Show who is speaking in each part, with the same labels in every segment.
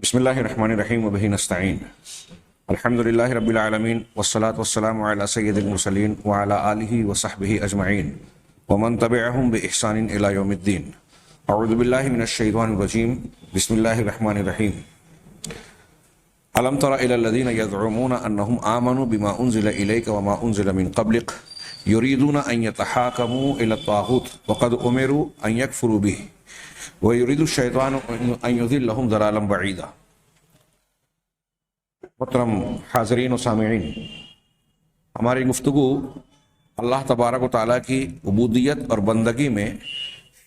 Speaker 1: بسم اللہ الرحمن الرحیم وبہ نستعین الحمد للہ رب العالمین والصلاة والسلام علی سید المرسلین وعلی آلہ وصحبہ اجمعین ومن تبعہم بإحسان الی یوم الدین. اعوذ باللہ من الشیطان الرجیم. بسم اللہ الرحمن الرحیم. الم تر الی الذین یزعمون انہم آمنوا بما انزل الیک وما انزل من قبلک یریدون ان یتحاکموا الی الطاغوت وقد امروا ان یکفروا بہ وَيُرِيدُ الشَّيْطَانُ أَن يُضِلَّهُمْ ضَلَالًا بَعِيدًا. محترم حاضرین و سامعین، ہماری گفتگو اللہ تبارک و تعالیٰ کی عبودیت اور بندگی میں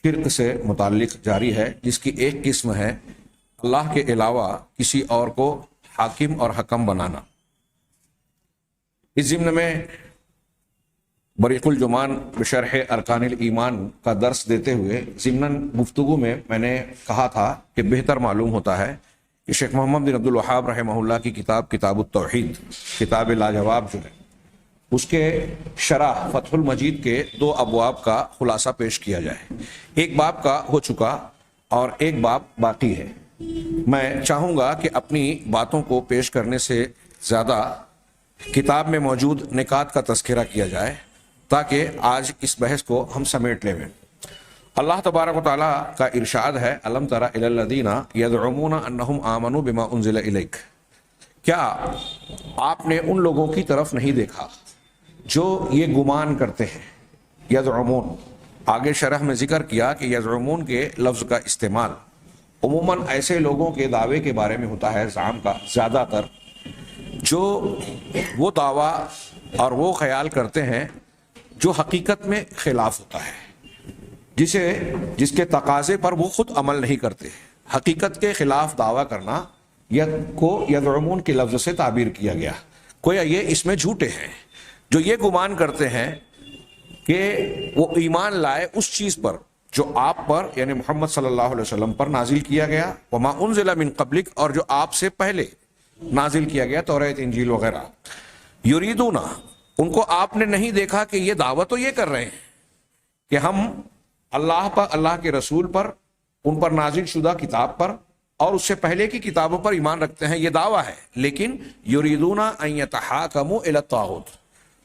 Speaker 1: شرک سے متعلق جاری ہے، جس کی ایک قسم ہے اللہ کے علاوہ کسی اور کو حاکم اور حکم بنانا. اس ضمن میں بریق الجمان بشرح ارکان الایمان کا درس دیتے ہوئے ضمناً گفتگو میں نے کہا تھا کہ بہتر معلوم ہوتا ہے کہ شیخ محمد بن عبد الوہاب رحمہ اللہ کی کتاب التوحید، کتاب لاجواب جو ہے، اس کے شرح فتح المجید کے 2 ابواب کا خلاصہ پیش کیا جائے. ایک باب کا ہو چکا اور ایک باب باقی ہے. میں چاہوں گا کہ اپنی باتوں کو پیش کرنے سے زیادہ کتاب میں موجود نکات کا تذکرہ کیا جائے تاکہ آج اس بحث کو ہم سمیٹ لیں. اللہ تبارک و تعالیٰ کا ارشاد ہے، الم تر الی الذین یزعمون انہم آمنوا بما انزل الیک. کیا آپ نے ان لوگوں کی طرف نہیں دیکھا جو یہ گمان کرتے ہیں؟ یزعمون، آگے شرح میں ذکر کیا کہ یزعمون کے لفظ کا استعمال عموماً ایسے لوگوں کے دعوے کے بارے میں ہوتا ہے، زعم کا، زیادہ تر جو وہ دعویٰ اور وہ خیال کرتے ہیں جو حقیقت میں خلاف ہوتا ہے، جس کے تقاضے پر وہ خود عمل نہیں کرتے. حقیقت کے خلاف دعویٰ کرنا کو یزعمون کے لفظ سے تعبیر کیا گیا. گویا یہ اس میں جھوٹے ہیں جو یہ گمان کرتے ہیں کہ وہ ایمان لائے اس چیز پر جو آپ پر یعنی محمد صلی اللہ علیہ وسلم پر نازل کیا گیا، وما انزل من قبلک، اور جو آپ سے پہلے نازل کیا گیا، توریت، انجیل وغیرہ. یریدون، ان کو آپ نے نہیں دیکھا کہ یہ دعویٰ تو یہ کر رہے ہیں کہ ہم اللہ پر، اللہ کے رسول پر، ان پر نازل شدہ کتاب پر اور اس سے پہلے کی کتابوں پر ایمان رکھتے ہیں، یہ دعویٰ ہے. لیکن یریدون ان یتحاکموا الی الطاغوت،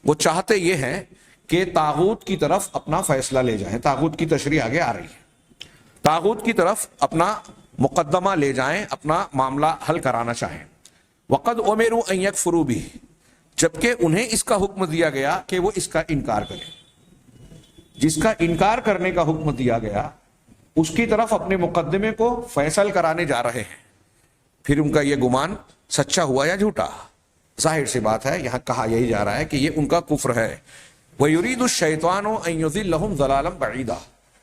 Speaker 1: وہ چاہتے یہ ہیں کہ طاغوت کی طرف اپنا فیصلہ لے جائیں. طاغوت کی تشریح آگے آ رہی ہے. طاغوت کی طرف اپنا مقدمہ لے جائیں، اپنا معاملہ حل کرانا چاہیں. وقد امروا ان یکفروا بہ، جبکہ انہیں اس کا حکم دیا گیا کہ وہ اس کا انکار کریں. جس کا انکار کرنے کا حکم دیا گیا اس کی طرف اپنے مقدمے کو فیصل کرانے جا رہے ہیں. پھر ان کا یہ گمان سچا ہوا یا جھوٹا؟ ظاہر سی بات ہے، یہاں کہا یہی جا رہا ہے کہ یہ ان کا کفر ہے. وَيُرِيدُ الشَّيْطَانُ أَن يُضِلَّهُمْ ضَلَالًا بَعِيدًا،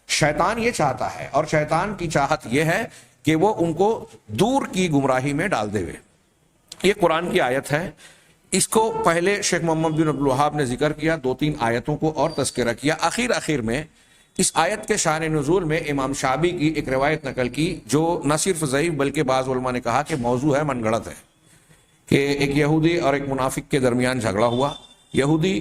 Speaker 1: شیطان یہ چاہتا ہے، اور شیطان کی چاہت یہ ہے کہ وہ ان کو دور کی گمراہی میں ڈال دے. یہ قرآن کی آیت ہے. اس کو پہلے شیخ محمد بن عبد الوہاب نے ذکر کیا، 2-3 آیتوں کو اور تذکرہ کیا. آخر میں اس آیت کے شان نزول میں امام شعبی کی ایک روایت نقل کی جو نہ صرف ضعیف بلکہ بعض علماء نے کہا کہ موضوع ہے، من گھڑت ہے، کہ ایک یہودی اور ایک منافق کے درمیان جھگڑا ہوا. یہودی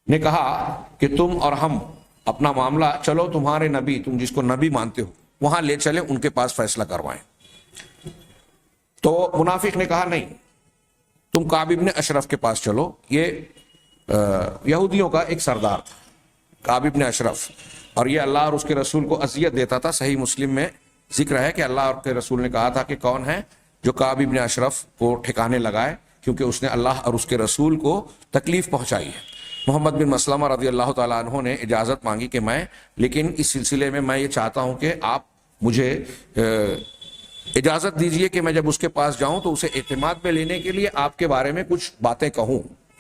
Speaker 1: نے کہا کہ تم اور ہم اپنا معاملہ، چلو تمہارے نبی، تم جس کو نبی مانتے ہو، وہاں لے چلیں، ان کے پاس فیصلہ کروائیں. تو منافق نے کہا نہیں، تم کعب ابن اشرف کے پاس چلو. یہ یہودیوں کا ایک سردار تھا، کعب ابن اشرف، اور یہ اللہ اور اس کے رسول کو اذیت دیتا تھا. صحیح مسلم میں ذکر ہے کہ اللہ اور کے رسول نے کہا تھا کہ کون ہے جو کعب ابن اشرف کو ٹھکانے لگائے، کیونکہ اس نے اللہ اور اس کے رسول کو تکلیف پہنچائی ہے. محمد بن مسلمہ رضی اللہ تعالیٰ عنہ نے اجازت مانگی کہ لیکن اس سلسلے میں یہ چاہتا ہوں کہ آپ مجھے اجازت دیجئے کہ میں جب اس کے پاس جاؤں تو اسے اعتماد میں لینے کے لیے آپ کے بارے میں کچھ باتیں کہوں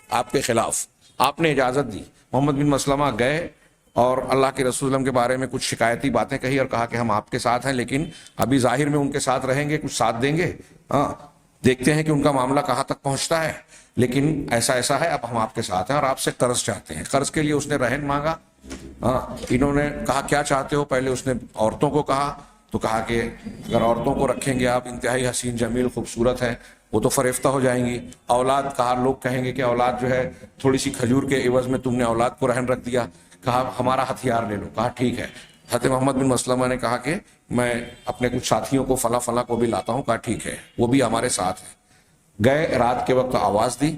Speaker 1: آپ کے خلاف. آپ نے اجازت دی. محمد بن مسلمہ گئے اور اللہ کے رسول کے بارے میں کچھ شکایتی باتیں کہی اور کہا کہ ہم آپ کے ساتھ ہیں، لیکن ابھی ظاہر میں ان کے ساتھ رہیں گے، کچھ ساتھ دیں گے، دیکھتے ہیں کہ ان کا معاملہ کہاں تک پہنچتا ہے، لیکن ایسا ہے، اب ہم آپ کے ساتھ ہیں اور آپ سے قرض چاہتے ہیں. قرض کے لیے اس نے رہن مانگا. انہوں نے کہا کیا چاہتے ہو؟ پہلے اس نے عورتوں کو کہا، تو کہا کہ اگر عورتوں کو رکھیں گے آپ، انتہائی حسین، جمیل، خوبصورت ہیں، وہ تو فریفتہ ہو جائیں گی. اولاد کہا، لوگ کہیں گے کہ اولاد جو ہے تھوڑی سی کھجور کے عوض میں تم نے اولاد کو رہن رکھ دیا. کہا ہمارا ہتھیار لے لو. کہا ٹھیک ہے. حضرت محمد بن مسلمہ نے کہا کہ میں اپنے کچھ ساتھیوں کو فلاں فلاں کو بھی لاتا ہوں. کہا ٹھیک ہے, وہ بھی ہمارے ساتھ ہیں. گئے, رات کے وقت آواز دی,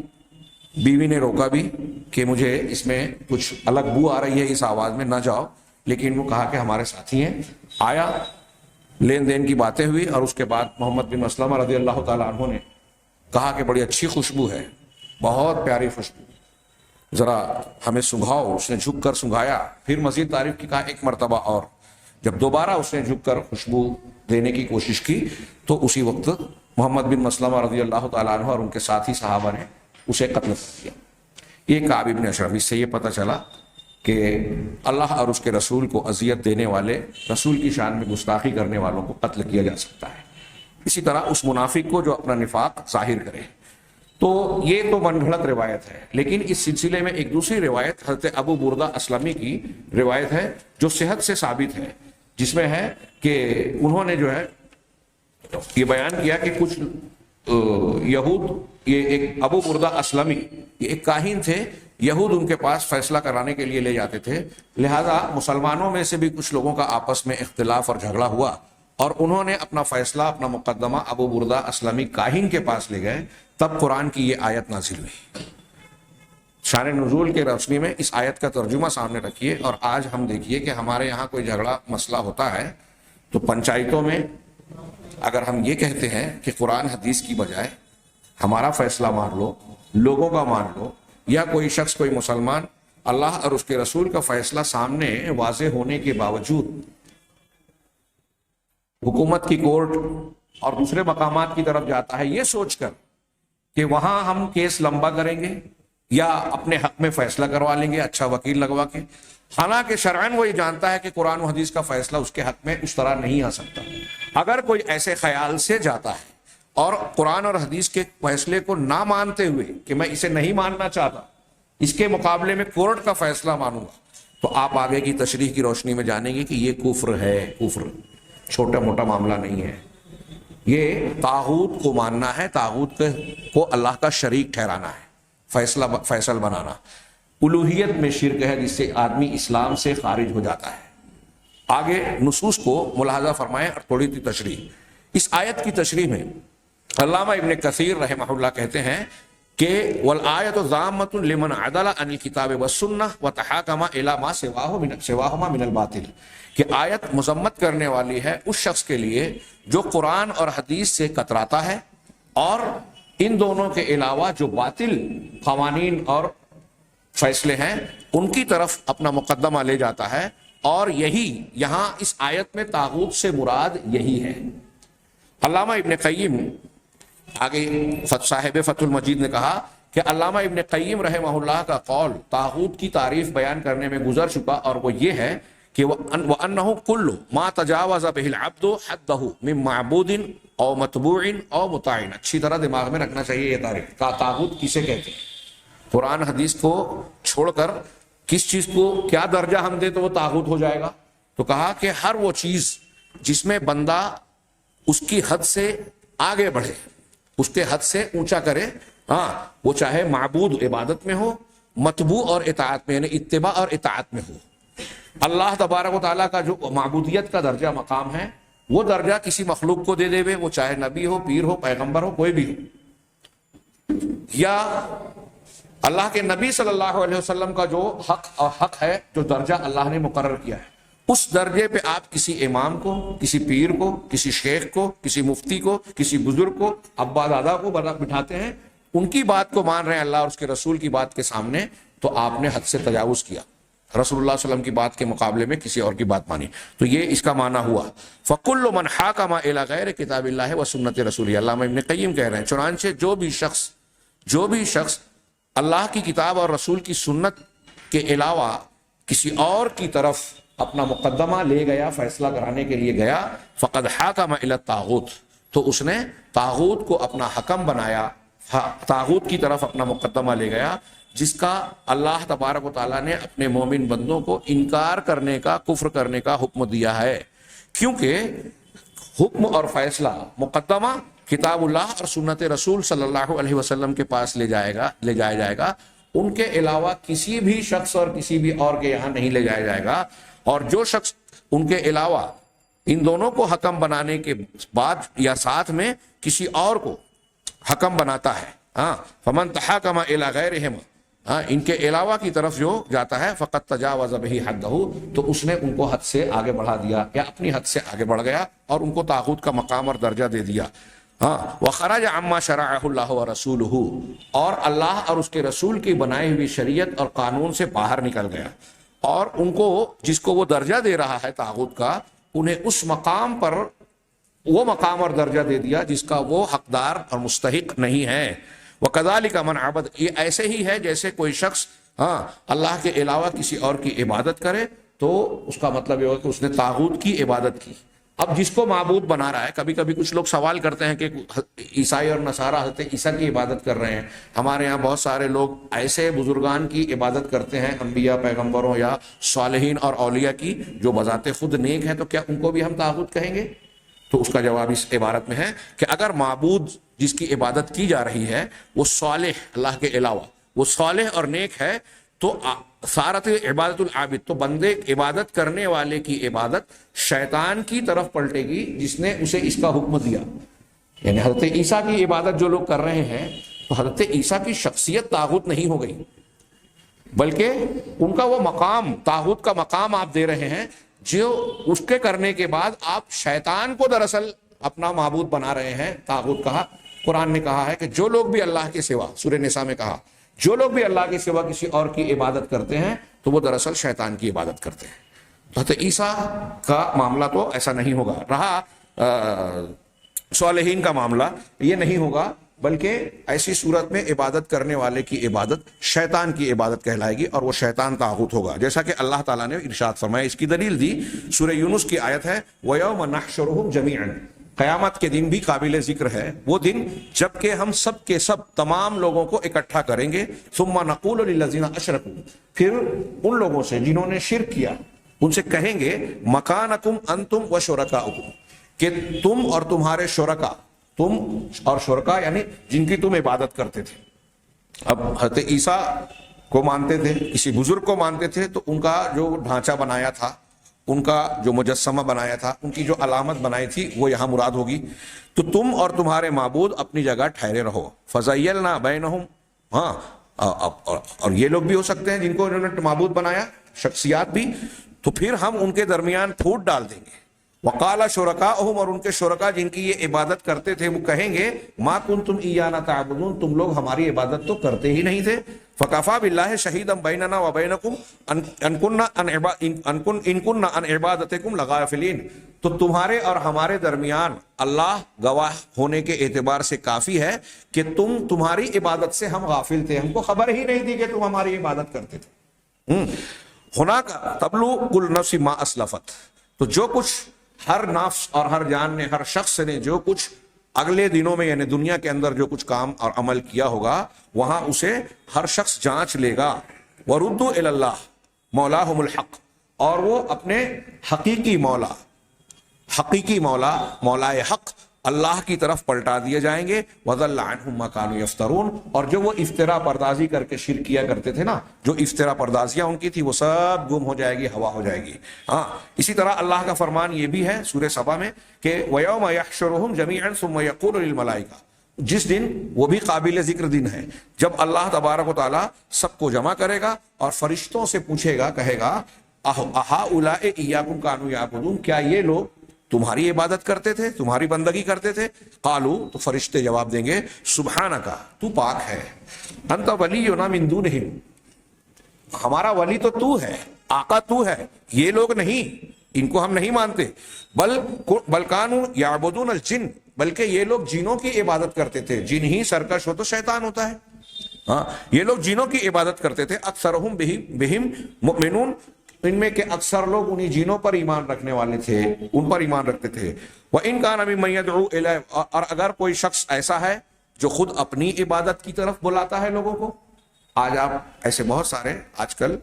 Speaker 1: بیوی نے روکا بھی کہ مجھے اس میں کچھ الگ بو آ رہی ہے اس آواز میں, نہ جاؤ, لیکن وہ کہا کہ ہمارے ساتھی ہیں. آیا, لین دین کی باتیں ہوئی, اور اس کے بعد محمد بن مسلمہ رضی اللہ تعالیٰ عنہ نے کہا کہ بڑی اچھی خوشبو ہے, بہت پیاری خوشبو, ذرا ہمیں سنگھاؤ. اس نے جھک کر سنگھایا, پھر مزید تعریف کی, کہا ایک مرتبہ اور. جب دوبارہ اس نے جھک کر خوشبو دینے کی کوشش کی تو اسی وقت محمد بن مسلمہ رضی اللہ تعالیٰ عنہ اور ان کے ساتھی صحابہ نے اسے قتل کر دیا. یہ کعب بن اشرف. اس سے یہ پتہ چلا کہ اللہ اور اس کے رسول کو اذیت دینے والے, رسول کی شان میں گستاخی کرنے والوں کو قتل کیا جا سکتا ہے. اسی طرح اس منافق کو جو اپنا نفاق ظاہر کرے. تو یہ تو من گھڑت روایت ہے, لیکن اس سلسلے میں ایک دوسری روایت حضرت ابو بردہ اسلمی کی روایت ہے جو صحت سے ثابت ہے, جس میں ہے کہ انہوں نے جو ہے یہ بیان کیا کہ کچھ یہود, یہ ایک ابو بردہ اسلمی یہ ایک کاہن تھے, یہود ان کے پاس فیصلہ کرانے کے لیے لے جاتے تھے, لہذا مسلمانوں میں سے بھی کچھ لوگوں کا آپس میں اختلاف اور جھگڑا ہوا, اور انہوں نے اپنا فیصلہ, اپنا مقدمہ ابو بردہ اسلمی کاہن کے پاس لے گئے. تب قرآن کی یہ آیت نازل ہوئی. شان نزول کے روشنی میں اس آیت کا ترجمہ سامنے رکھیے, اور آج ہم دیکھیے کہ ہمارے یہاں کوئی جھگڑا مسئلہ ہوتا ہے تو پنچایتوں میں اگر ہم یہ کہتے ہیں کہ قرآن حدیث کی بجائے ہمارا فیصلہ مان لو, لوگوں کا مان لو, یا کوئی شخص, کوئی مسلمان اللہ اور اس کے رسول کا فیصلہ سامنے واضح ہونے کے باوجود حکومت کی کورٹ اور دوسرے مقامات کی طرف جاتا ہے یہ سوچ کر کہ وہاں ہم کیس لمبا کریں گے یا اپنے حق میں فیصلہ کروا لیں گے اچھا وکیل لگوا کے, حالانکہ شرعاً وہ یہ جانتا ہے کہ قرآن و حدیث کا فیصلہ اس کے حق میں اس طرح نہیں آ سکتا. اگر کوئی ایسے خیال سے جاتا ہے اور قرآن اور حدیث کے فیصلے کو نہ مانتے ہوئے کہ میں اسے نہیں ماننا چاہتا, اس کے مقابلے میں کورٹ کا فیصلہ مانوں گا, تو آپ آگے کی تشریح کی روشنی میں جانیں گے کہ یہ کفر ہے. کفر چھوٹا موٹا معاملہ نہیں ہے, یہ طاغوت کو ماننا ہے, طاغوت کو اللہ کا شریک ٹھہرانا ہے, فیصل بنانا. الوہیت میں شرک ہے جس سے آدمی اسلام سے خارج ہو جاتا ہے. آگے نصوص کو ملاحظہ فرمائیں اور تھوڑی سی تشریح. اس آیت کی تشریح میں علامہ ابن کثیر رحمہ اللہ کہتے ہیں کہ والآیت ضامۃ لمن عدل عن الکتاب والسنہ وتحاکم الی ما سواہما من الباطل, کہ آیت مذمت کرنے والی ہے اس شخص کے لیے جو قرآن اور حدیث سے کتراتا ہے اور ان دونوں کے علاوہ جو باطل قوانین اور فیصلے ہیں ان کی طرف اپنا مقدمہ لے جاتا ہے, اور یہی یہاں اس آیت میں طاغوت سے مراد یہی ہے. علامہ ابن قیم, آگے صاحب فتح المجید نے کہا کہ علامہ ابن قیم رحمہ اللہ کا قول طاغوت کی تعریف بیان کرنے میں گزر چکا, اور وہ یہ ہے کہ وَأَنَّهُ كُلُّ مَا تَجَاوَزَ بِهِ الْعَبْدُ حَدَّهُ مِن مَعْبُودٍ او متبوع او مطاع. اچھی طرح دماغ میں رکھنا چاہیے یہ تعریف. طاغوت کسے کہتے ہیں؟ قرآن حدیث کو چھوڑ کر کس چیز کو کیا درجہ ہم دے تو وہ طاغوت ہو جائے گا؟ تو کہا کہ ہر وہ چیز جس میں بندہ اس کی حد سے آگے بڑھے, اس کے حد سے اونچا کرے, ہاں وہ چاہے معبود عبادت میں ہو, متبوع اور اطاعت میں, یعنی اتباع اور اطاعت میں ہو. اللہ تبارک و تعالیٰ کا جو معبودیت کا درجہ مقام ہے وہ درجہ کسی مخلوق کو دے دے, وہ چاہے نبی ہو, پیر ہو, پیغمبر ہو, کوئی بھی ہو, یا اللہ کے نبی صلی اللہ علیہ وسلم کا جو حق ہے, جو درجہ اللہ نے مقرر کیا ہے, اس درجے پہ آپ کسی امام کو, کسی پیر کو, کسی شیخ کو, کسی مفتی کو, کسی بزرگ کو, ابا دادا کو بٹھاتے ہیں, ان کی بات کو مان رہے ہیں اللہ اور اس کے رسول کی بات کے سامنے, تو آپ نے حد سے تجاوز کیا. رسول اللہ صلی اللہ علیہ وسلم کی بات کے مقابلے میں کسی اور کی بات مانی. تو یہ اس کا معنی ہوا. فَكُلُّ مَنْ حَاكَمَ إِلَى غَيْرِ کتاب اللہ وسنت رسولہ. علامہ ابن قیم کہہ رہے ہیں چنانچہ جو بھی شخص اللہ کی کتاب اور رسول کی سنت کے علاوہ کسی اور کی طرف اپنا مقدمہ لے گیا, فیصلہ کرانے کے لیے گیا, فقد حاکم الی الطاغوت, تو اس نے طاغوت کو اپنا حکم بنایا, طاغوت کی طرف اپنا مقدمہ لے گیا, جس کا اللہ تبارک و تعالیٰ نے اپنے مومن بندوں کو انکار کرنے کا, کفر کرنے کا حکم دیا ہے. کیونکہ حکم اور فیصلہ, مقدمہ کتاب اللہ اور سنت رسول صلی اللہ علیہ وسلم کے پاس لے جایا جائے گا, ان کے علاوہ کسی بھی شخص اور کسی بھی اور کے یہاں نہیں لے جایا جائے گا. اور جو شخص ان کے علاوہ ان دونوں کو حکم بنانے کے بعد یا ساتھ میں کسی اور کو حکم بناتا ہے، ہاں فمن تحاکم الی غیرہما، ہاں ان کے علاوہ کی طرف جو جاتا ہے فقط تجاوز بہ حدہ، تو اس نے ان کو حد سے آگے بڑھا دیا یا اپنی حد سے آگے بڑھ گیا اور ان کو طاغوت کا مقام اور درجہ دے دیا، ہاں وخرج عما شرعہ اللہ ورسولہ، اور اللہ اور اس کے رسول کی بنائی ہوئی شریعت اور قانون سے باہر نکل گیا، اور ان کو جس کو وہ درجہ دے رہا ہے طاغوت کا، انہیں اس مقام پر وہ مقام اور درجہ دے دیا جس کا وہ حقدار اور مستحق نہیں ہے۔ وَكَذَلِكَ مَنْ عَبَدَ، یہ ایسے ہی ہے جیسے کوئی شخص ہاں اللہ کے علاوہ کسی اور کی عبادت کرے تو اس کا مطلب یہ ہو کہ اس نے طاغوت کی عبادت کی۔ اب جس کو معبود بنا رہا ہے، کبھی کبھی کچھ لوگ سوال کرتے ہیں کہ عیسائی اور نصارہ حضرت عیسیٰ کی عبادت کر رہے ہیں، ہمارے ہاں بہت سارے لوگ ایسے بزرگان کی عبادت کرتے ہیں، انبیاء پیغمبروں یا صالحین اور اولیاء کی جو بذات خود نیک ہیں، تو کیا ان کو بھی ہم طاغوت کہیں گے؟ تو اس کا جواب اس عبارت میں ہے کہ اگر معبود جس کی عبادت کی جا رہی ہے وہ صالح، اللہ کے علاوہ وہ صالح اور نیک ہے، تو صارت عبادت العابد، تو بندے عبادت کرنے والے کی عبادت شیطان کی طرف پلٹے گی جس نے اسے اس کا حکم دیا۔ یعنی حضرت عیسیٰ کی عبادت جو لوگ کر رہے ہیں تو حضرت عیسیٰ کی شخصیت طاغوت نہیں ہو گئی، بلکہ ان کا وہ مقام، طاغوت کا مقام آپ دے رہے ہیں، جو اس کے کرنے کے بعد آپ شیطان کو دراصل اپنا معبود بنا رہے ہیں، طاغوت کہا۔ قرآن نے کہا ہے کہ جو لوگ بھی اللہ کے سوا، سورہ نساء میں کہا جو لوگ بھی اللہ کے سوا کسی اور کی عبادت کرتے ہیں تو وہ دراصل شیطان کی عبادت کرتے ہیں۔ حضرت عیسیٰ کا معاملہ تو ایسا نہیں ہوگا، رہا صالحین کا معاملہ یہ نہیں ہوگا، بلکہ ایسی صورت میں عبادت کرنے والے کی عبادت شیطان کی عبادت کہلائے گی اور وہ شیطان طاغوت ہوگا، جیسا کہ اللہ تعالیٰ نے ارشاد فرمایا۔ اس کی دلیل دی سورہ یونس کی آیت ہے وَيَوْمَ نَحْشُرُهُمْ جَمِيعًا، قیامت کے دن بھی قابل ذکر ہے، وہ دن جب کہ ہم سب کے سب تمام لوگوں کو اکٹھا کریں گے، ثم نقول للذین اشرکوا، پھر ان لوگوں سے جنہوں نے شرک کیا ان سے کہیں گے مکانکم انتم وشرکاؤکم، کہ تم اور تمہارے شرکا، تم اور شرکا یعنی جن کی تم عبادت کرتے تھے۔ اب حضرت عیسیٰ کو مانتے تھے، کسی بزرگ کو مانتے تھے، تو ان کا جو ڈھانچہ بنایا تھا، ان کا جو مجسمہ بنایا تھا، ان کی جو علامت بنائی تھی وہ یہاں مراد ہوگی۔ تو تم اور تمہارے معبود اپنی جگہ ٹھہرے رہو، فَزَيَّلْنَا بَيْنَهُمْ، ہاں اور یہ لوگ بھی ہو سکتے ہیں جن کو انہوں نے معبود بنایا، شخصیات بھی، تو پھر ہم ان کے درمیان پھوٹ ڈال دیں گے۔ وَقَالَ شُرَكَاؤُهُمْ، اور ان کے شرکا جن کی یہ عبادت کرتے تھے وہ کہیں گے مَا كُنْتُمْ إِيَّانَا تَعْبُدُونَ، تم لوگ ہماری عبادت تو کرتے ہی نہیں تھے۔ فَكَفَىٰ بِاللَّهِ شَهِيدًا بَيْنَنَا وَبَيْنَكُمْ إِن كُنَّا عَنْ عِبَادَتِكُمْ لَغَافِلِينَ، تو تمہارے اور ہمارے درمیان اللہ گواہ ہونے کے اعتبار سے کافی ہے کہ تمہاری عبادت سے ہم غافل تھے، ہم کو خبر ہی نہیں تھی کہ تم ہماری عبادت کرتے تھے۔ هُنَاكَ تَبْلُو كُلُّ نَفْسٍ مَا أَسْلَفَتْ، تو جو کچھ ہر نفس اور ہر جان نے، ہر شخص نے جو کچھ اگلے دنوں میں یعنی دنیا کے اندر جو کچھ کام اور عمل کیا ہوگا، وہاں اسے ہر شخص جانچ لے گا۔ وَرُدُّوا إِلَى اللَّهِ مَوْلَاهُمُ الْحَقِّ، اور وہ اپنے حقیقی مولا مولائے حق اللہ کی طرف پلٹا دیے جائیں گے۔ وَضَلَّ عَنْهُمْ مَا كَانُوا يَفْتَرُونَ، اور جو وہ افترا پردازی کر کے شرک کیا کرتے تھے نا، جو افترا پردازیاں ان کی تھی وہ سب گم ہو جائے گی، ہوا ہو جائے گی۔ ہاں اسی طرح اللہ کا فرمان یہ بھی ہے سورہ سبا میں کہ وَيَوْمَ يَحْشُرُهُمْ جَمِيعًا ثُمَّ يَقُولُ لِلْمَلَائِكَةِ، جس دن، وہ بھی قابل ذکر دن ہے، جب اللہ تبارک و تعالیٰ سب کو جمع کرے گا اور فرشتوں سے پوچھے گا، کہے گا أَهَؤُلَاءِ إِيَّاكُمْ كَانُوا يَعْبُدُونَ، کیا یہ لوگ تمہاری عبادت کرتے تھے، تمہاری بندگی کرتے تھے؟ قالو، تو فرشتے جواب دیں گے سبحانک، تو پاک ہے، انت ولینا من دونہم، ہمارا ولی تو تو ہے، آقا تو ہے، یہ لوگ نہیں، ان کو ہم نہیں مانتے۔ بل کانوا یعبدون الجن، بلکہ یہ لوگ جنوں کی عبادت کرتے تھے، جن ہی سرکش ہو تو شیطان ہوتا ہے، ہاں یہ لوگ جنوں کی عبادت کرتے تھے۔ اکثرہم بہم مؤمنون، ان میں کہ اکثر لوگ انہی جنوں پر ایمان رکھنے والے تھے، ان پر ایمان رکھتے تھے۔ وَإِن كَانَ مِمَّن يَدْعُو إِلَىٰ، اور اگر کوئی شخص ایسا ہے جو خود اپنی عبادت کی طرف بلاتا ہے لوگوں کو۔ آج آپ ایسے بہت سارے آج کل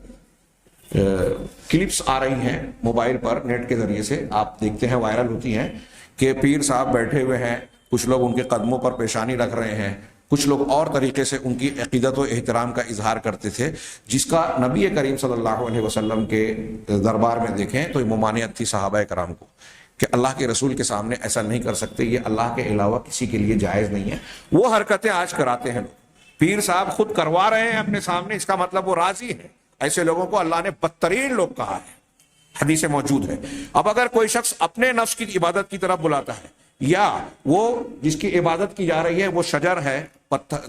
Speaker 1: کلپس آ رہی ہیں موبائل پر، نیٹ کے ذریعے سے آپ دیکھتے ہیں، وائرل ہوتی ہیں کہ پیر صاحب بیٹھے ہوئے ہیں، کچھ لوگ ان کے قدموں پر پیشانی رکھ رہے ہیں، کچھ لوگ اور طریقے سے ان کی عقیدت و احترام کا اظہار کرتے تھے، جس کا نبی کریم صلی اللہ علیہ وسلم کے دربار میں دیکھیں تو ممانعت تھی صحابہ کرام کو کہ اللہ کے رسول کے سامنے ایسا نہیں کر سکتے، یہ اللہ کے علاوہ کسی کے لیے جائز نہیں ہے۔ وہ حرکتیں آج کراتے ہیں لوگ، پیر صاحب خود کروا رہے ہیں اپنے سامنے، اس کا مطلب وہ راضی ہے۔ ایسے لوگوں کو اللہ نے بدترین لوگ کہا ہے، حدیث موجود ہے۔ اب اگر کوئی شخص اپنے نفس کی عبادت کی طرف بلاتا ہے، یا وہ جس کی عبادت کی جا رہی ہے وہ شجر ہے،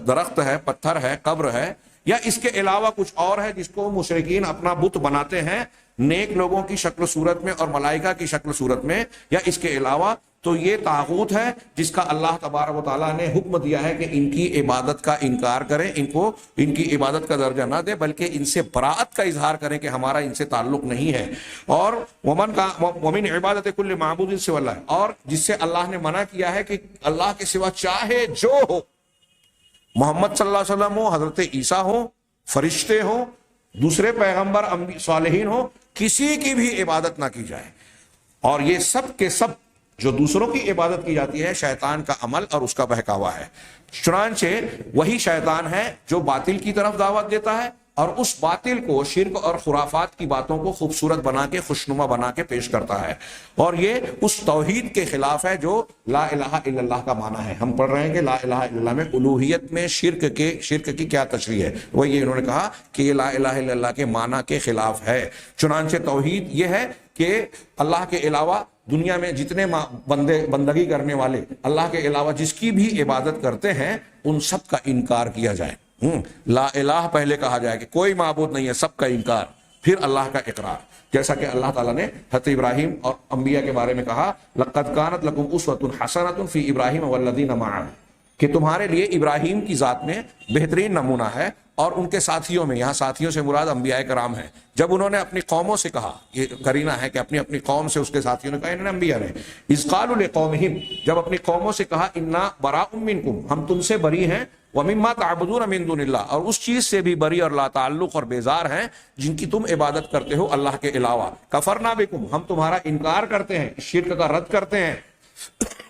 Speaker 1: درخت ہے، پتھر ہے، قبر ہے، یا اس کے علاوہ کچھ اور ہے جس کو مشرکین اپنا بت بناتے ہیں نیک لوگوں کی شکل صورت میں اور ملائکہ کی شکل صورت میں، یا اس کے علاوہ، تو یہ طاغوت ہے جس کا اللہ تبارک و تعالیٰ نے حکم دیا ہے کہ ان کی عبادت کا انکار کریں، ان کی عبادت کا درجہ نہ دے، بلکہ ان سے براءت کا اظہار کریں کہ ہمارا ان سے تعلق نہیں ہے۔ اور ومن عبادت کل معبود سوی اللہ، اور جس سے اللہ نے منع کیا ہے کہ اللہ کے سوا چاہے جو ہو، محمد صلی اللہ علیہ وسلم ہو، حضرت عیسیٰ ہو، فرشتے ہوں، دوسرے پیغمبر صالحین ہو، کسی کی بھی عبادت نہ کی جائے۔ اور یہ سب کے سب جو دوسروں کی عبادت کی جاتی ہے شیطان کا عمل اور اس کا بہکاوا ہے۔ چنانچہ وہی شیطان ہے جو باطل کی طرف دعوت دیتا ہے اور اس باطل کو، شرک اور خرافات کی باتوں کو خوبصورت بنا کے، خوشنما بنا کے پیش کرتا ہے، اور یہ اس توحید کے خلاف ہے جو لا الہ الا اللہ کا معنی ہے۔ ہم پڑھ رہے ہیں کہ لا الہ الا اللہ میں الوہیت میں شرک کی کیا تشریح ہے، وہ یہ انہوں نے کہا کہ یہ لا الہ الا اللہ کے معنی کے خلاف ہے۔ چنانچہ توحید یہ ہے کہ اللہ کے علاوہ دنیا میں جتنے بندگی کرنے والے اللہ کے علاوہ جس کی بھی عبادت کرتے ہیں ان سب کا انکار کیا جائے۔ لا الہ پہلے کہا جائے کہ کوئی معبود نہیں ہے، سب کا انکار، پھر اللہ کا اقرار، جیسا کہ اللہ تعالیٰ نے حضرت ابراہیم اور انبیاء کے بارے میں کہا لَقَدْ كَانَتْ لَكُمْ أُسْوَةٌ حَسَنَةٌ فِي إِبْرَاهِيمَ وَالَّذِينَ مَعَهُ، کہ تمہارے لیے ابراہیم کی ذات میں بہترین نمونہ ہے اور ان کے ساتھیوں میں، یہاں ساتھیوں سے مراد انبیاء کرام ہیں۔ جب انہوں نے اپنی قوموں سے کہا، یہ قرینہ ہے کہ اپنی قوم سے اس کے ساتھیوں نے کہا، انہوں نے انبیاء نے اذ قالوا لقومہم، جب اپنی قوموں سے کہا انا براء منکم، ہم تم سے بری ہیں، ومما تعبدون من دون اللہ، اور اس چیز سے بھی بری اور لا تعلق اور بیزار ہیں جن کی تم عبادت کرتے ہو اللہ کے علاوہ، کفرنا بکم، ہم تمہارا انکار کرتے ہیں، شرک کا رد کرتے ہیں،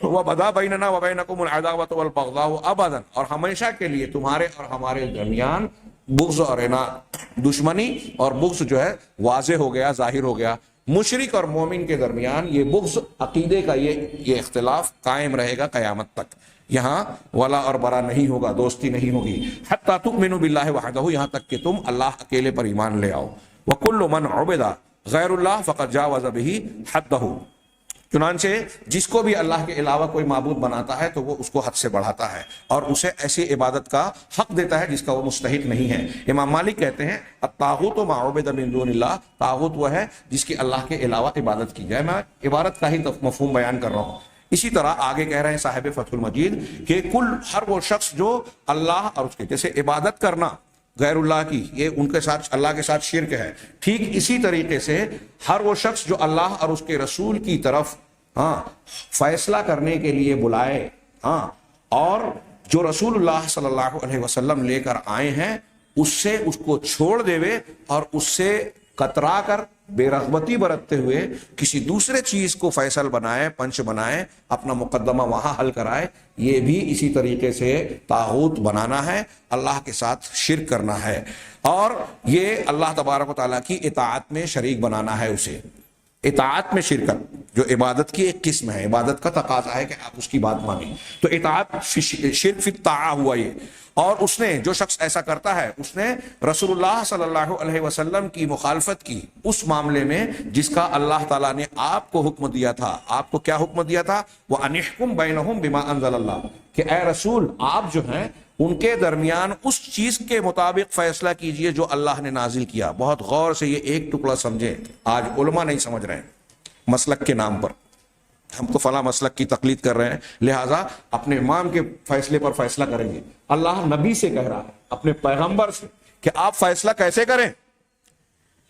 Speaker 1: وبدا بیننا وبینکم العداوۃ والبغضاء ابدا، اور ہمیشہ کے لیے تمہارے اور ہمارے درمیان بغض اور عناد، دشمنی اور بغض جو ہے واضح ہو گیا، ظاہر ہو گیا۔ مشرک اور مومن کے درمیان یہ بغض، عقیدے کا یہ اختلاف قائم رہے گا قیامت تک۔ یہاں ولا اور برا نہیں ہوگا، دوستی نہیں ہوگی، حتی تؤمنوا باللہ وحدہ، یہاں تک کہ تم اللہ اکیلے پر ایمان لے آؤ۔ وکل من عبد غیر اللہ فقد جاوز بہ حدہ، چنانچہ جس کو بھی اللہ کے علاوہ کوئی معبود بناتا ہے تو وہ اس کو حد سے بڑھاتا ہے اور اسے ایسی عبادت کا حق دیتا ہے جس کا وہ مستحق نہیں ہے۔ امام مالک کہتے ہیں الطاغوت ما عبد من دون اللہ، طاغوت وہ ہے جس کی اللہ کے علاوہ عبادت کی جائے۔ میں عبادت کا ہی مفہوم بیان کر رہا ہوں۔ اسی طرح آگے کہہ رہے ہیں صاحب فتح المجید کہ ہر وہ شخص جو اللہ اور اس کے، جیسے عبادت کرنا غیر اللہ کی، یہ ان کے ساتھ، اللہ کے ساتھ شرک ہے، ٹھیک اسی طریقے سے ہر وہ شخص جو اللہ اور اس کے رسول کی طرف فیصلہ کرنے کے لیے بلائے، اور جو رسول اللہ صلی اللہ علیہ وسلم لے کر آئے ہیں اس کو چھوڑ دیوے اور اس سے کترا کر بے رغبتی برتتے ہوئے کسی دوسرے چیز کو فیصل بنائے، پنچ بنائے، اپنا مقدمہ وہاں حل کرائے، یہ بھی اسی طریقے سے طاغوت بنانا ہے، اللہ کے ساتھ شرک کرنا ہے، اور یہ اللہ تبارک و تعالیٰ کی اطاعت میں شریک بنانا ہے اسے۔ اطاعت میں شرکت جو عبادت کی ایک قسم ہے، عبادت کا تقاضا ہے کہ آپ اس کی بات مانیں، تو اطاعت شرک فی الطاعہ ہوا یہ۔ اور اس نے، جو شخص ایسا کرتا ہے، اس نے رسول اللہ صلی اللہ علیہ وسلم کی مخالفت کی اس معاملے میں جس کا اللہ تعالیٰ نے آپ کو حکم دیا تھا۔ آپ کو کیا حکم دیا تھا؟ وَأَنِحْكُمْ بَيْنَهُمْ بِمَا أَنزَلَ اللَّهُ، کہ اے رسول آپ جو ہیں ان کے درمیان اس چیز کے مطابق فیصلہ کیجئے جو اللہ نے نازل کیا۔ بہت غور سے یہ ایک ٹکڑا سمجھیں، آج علماء نہیں سمجھ رہے ہیں مسلک کے نام پر، ہم تو فلاں مسلک کی تقلید کر رہے ہیں لہٰذا اپنے امام کے فیصلے پر فیصلہ کریں گے۔ اللہ نبی سے کہہ رہا ہے، اپنے پیغمبر سے، کہ آپ فیصلہ کیسے کریں؟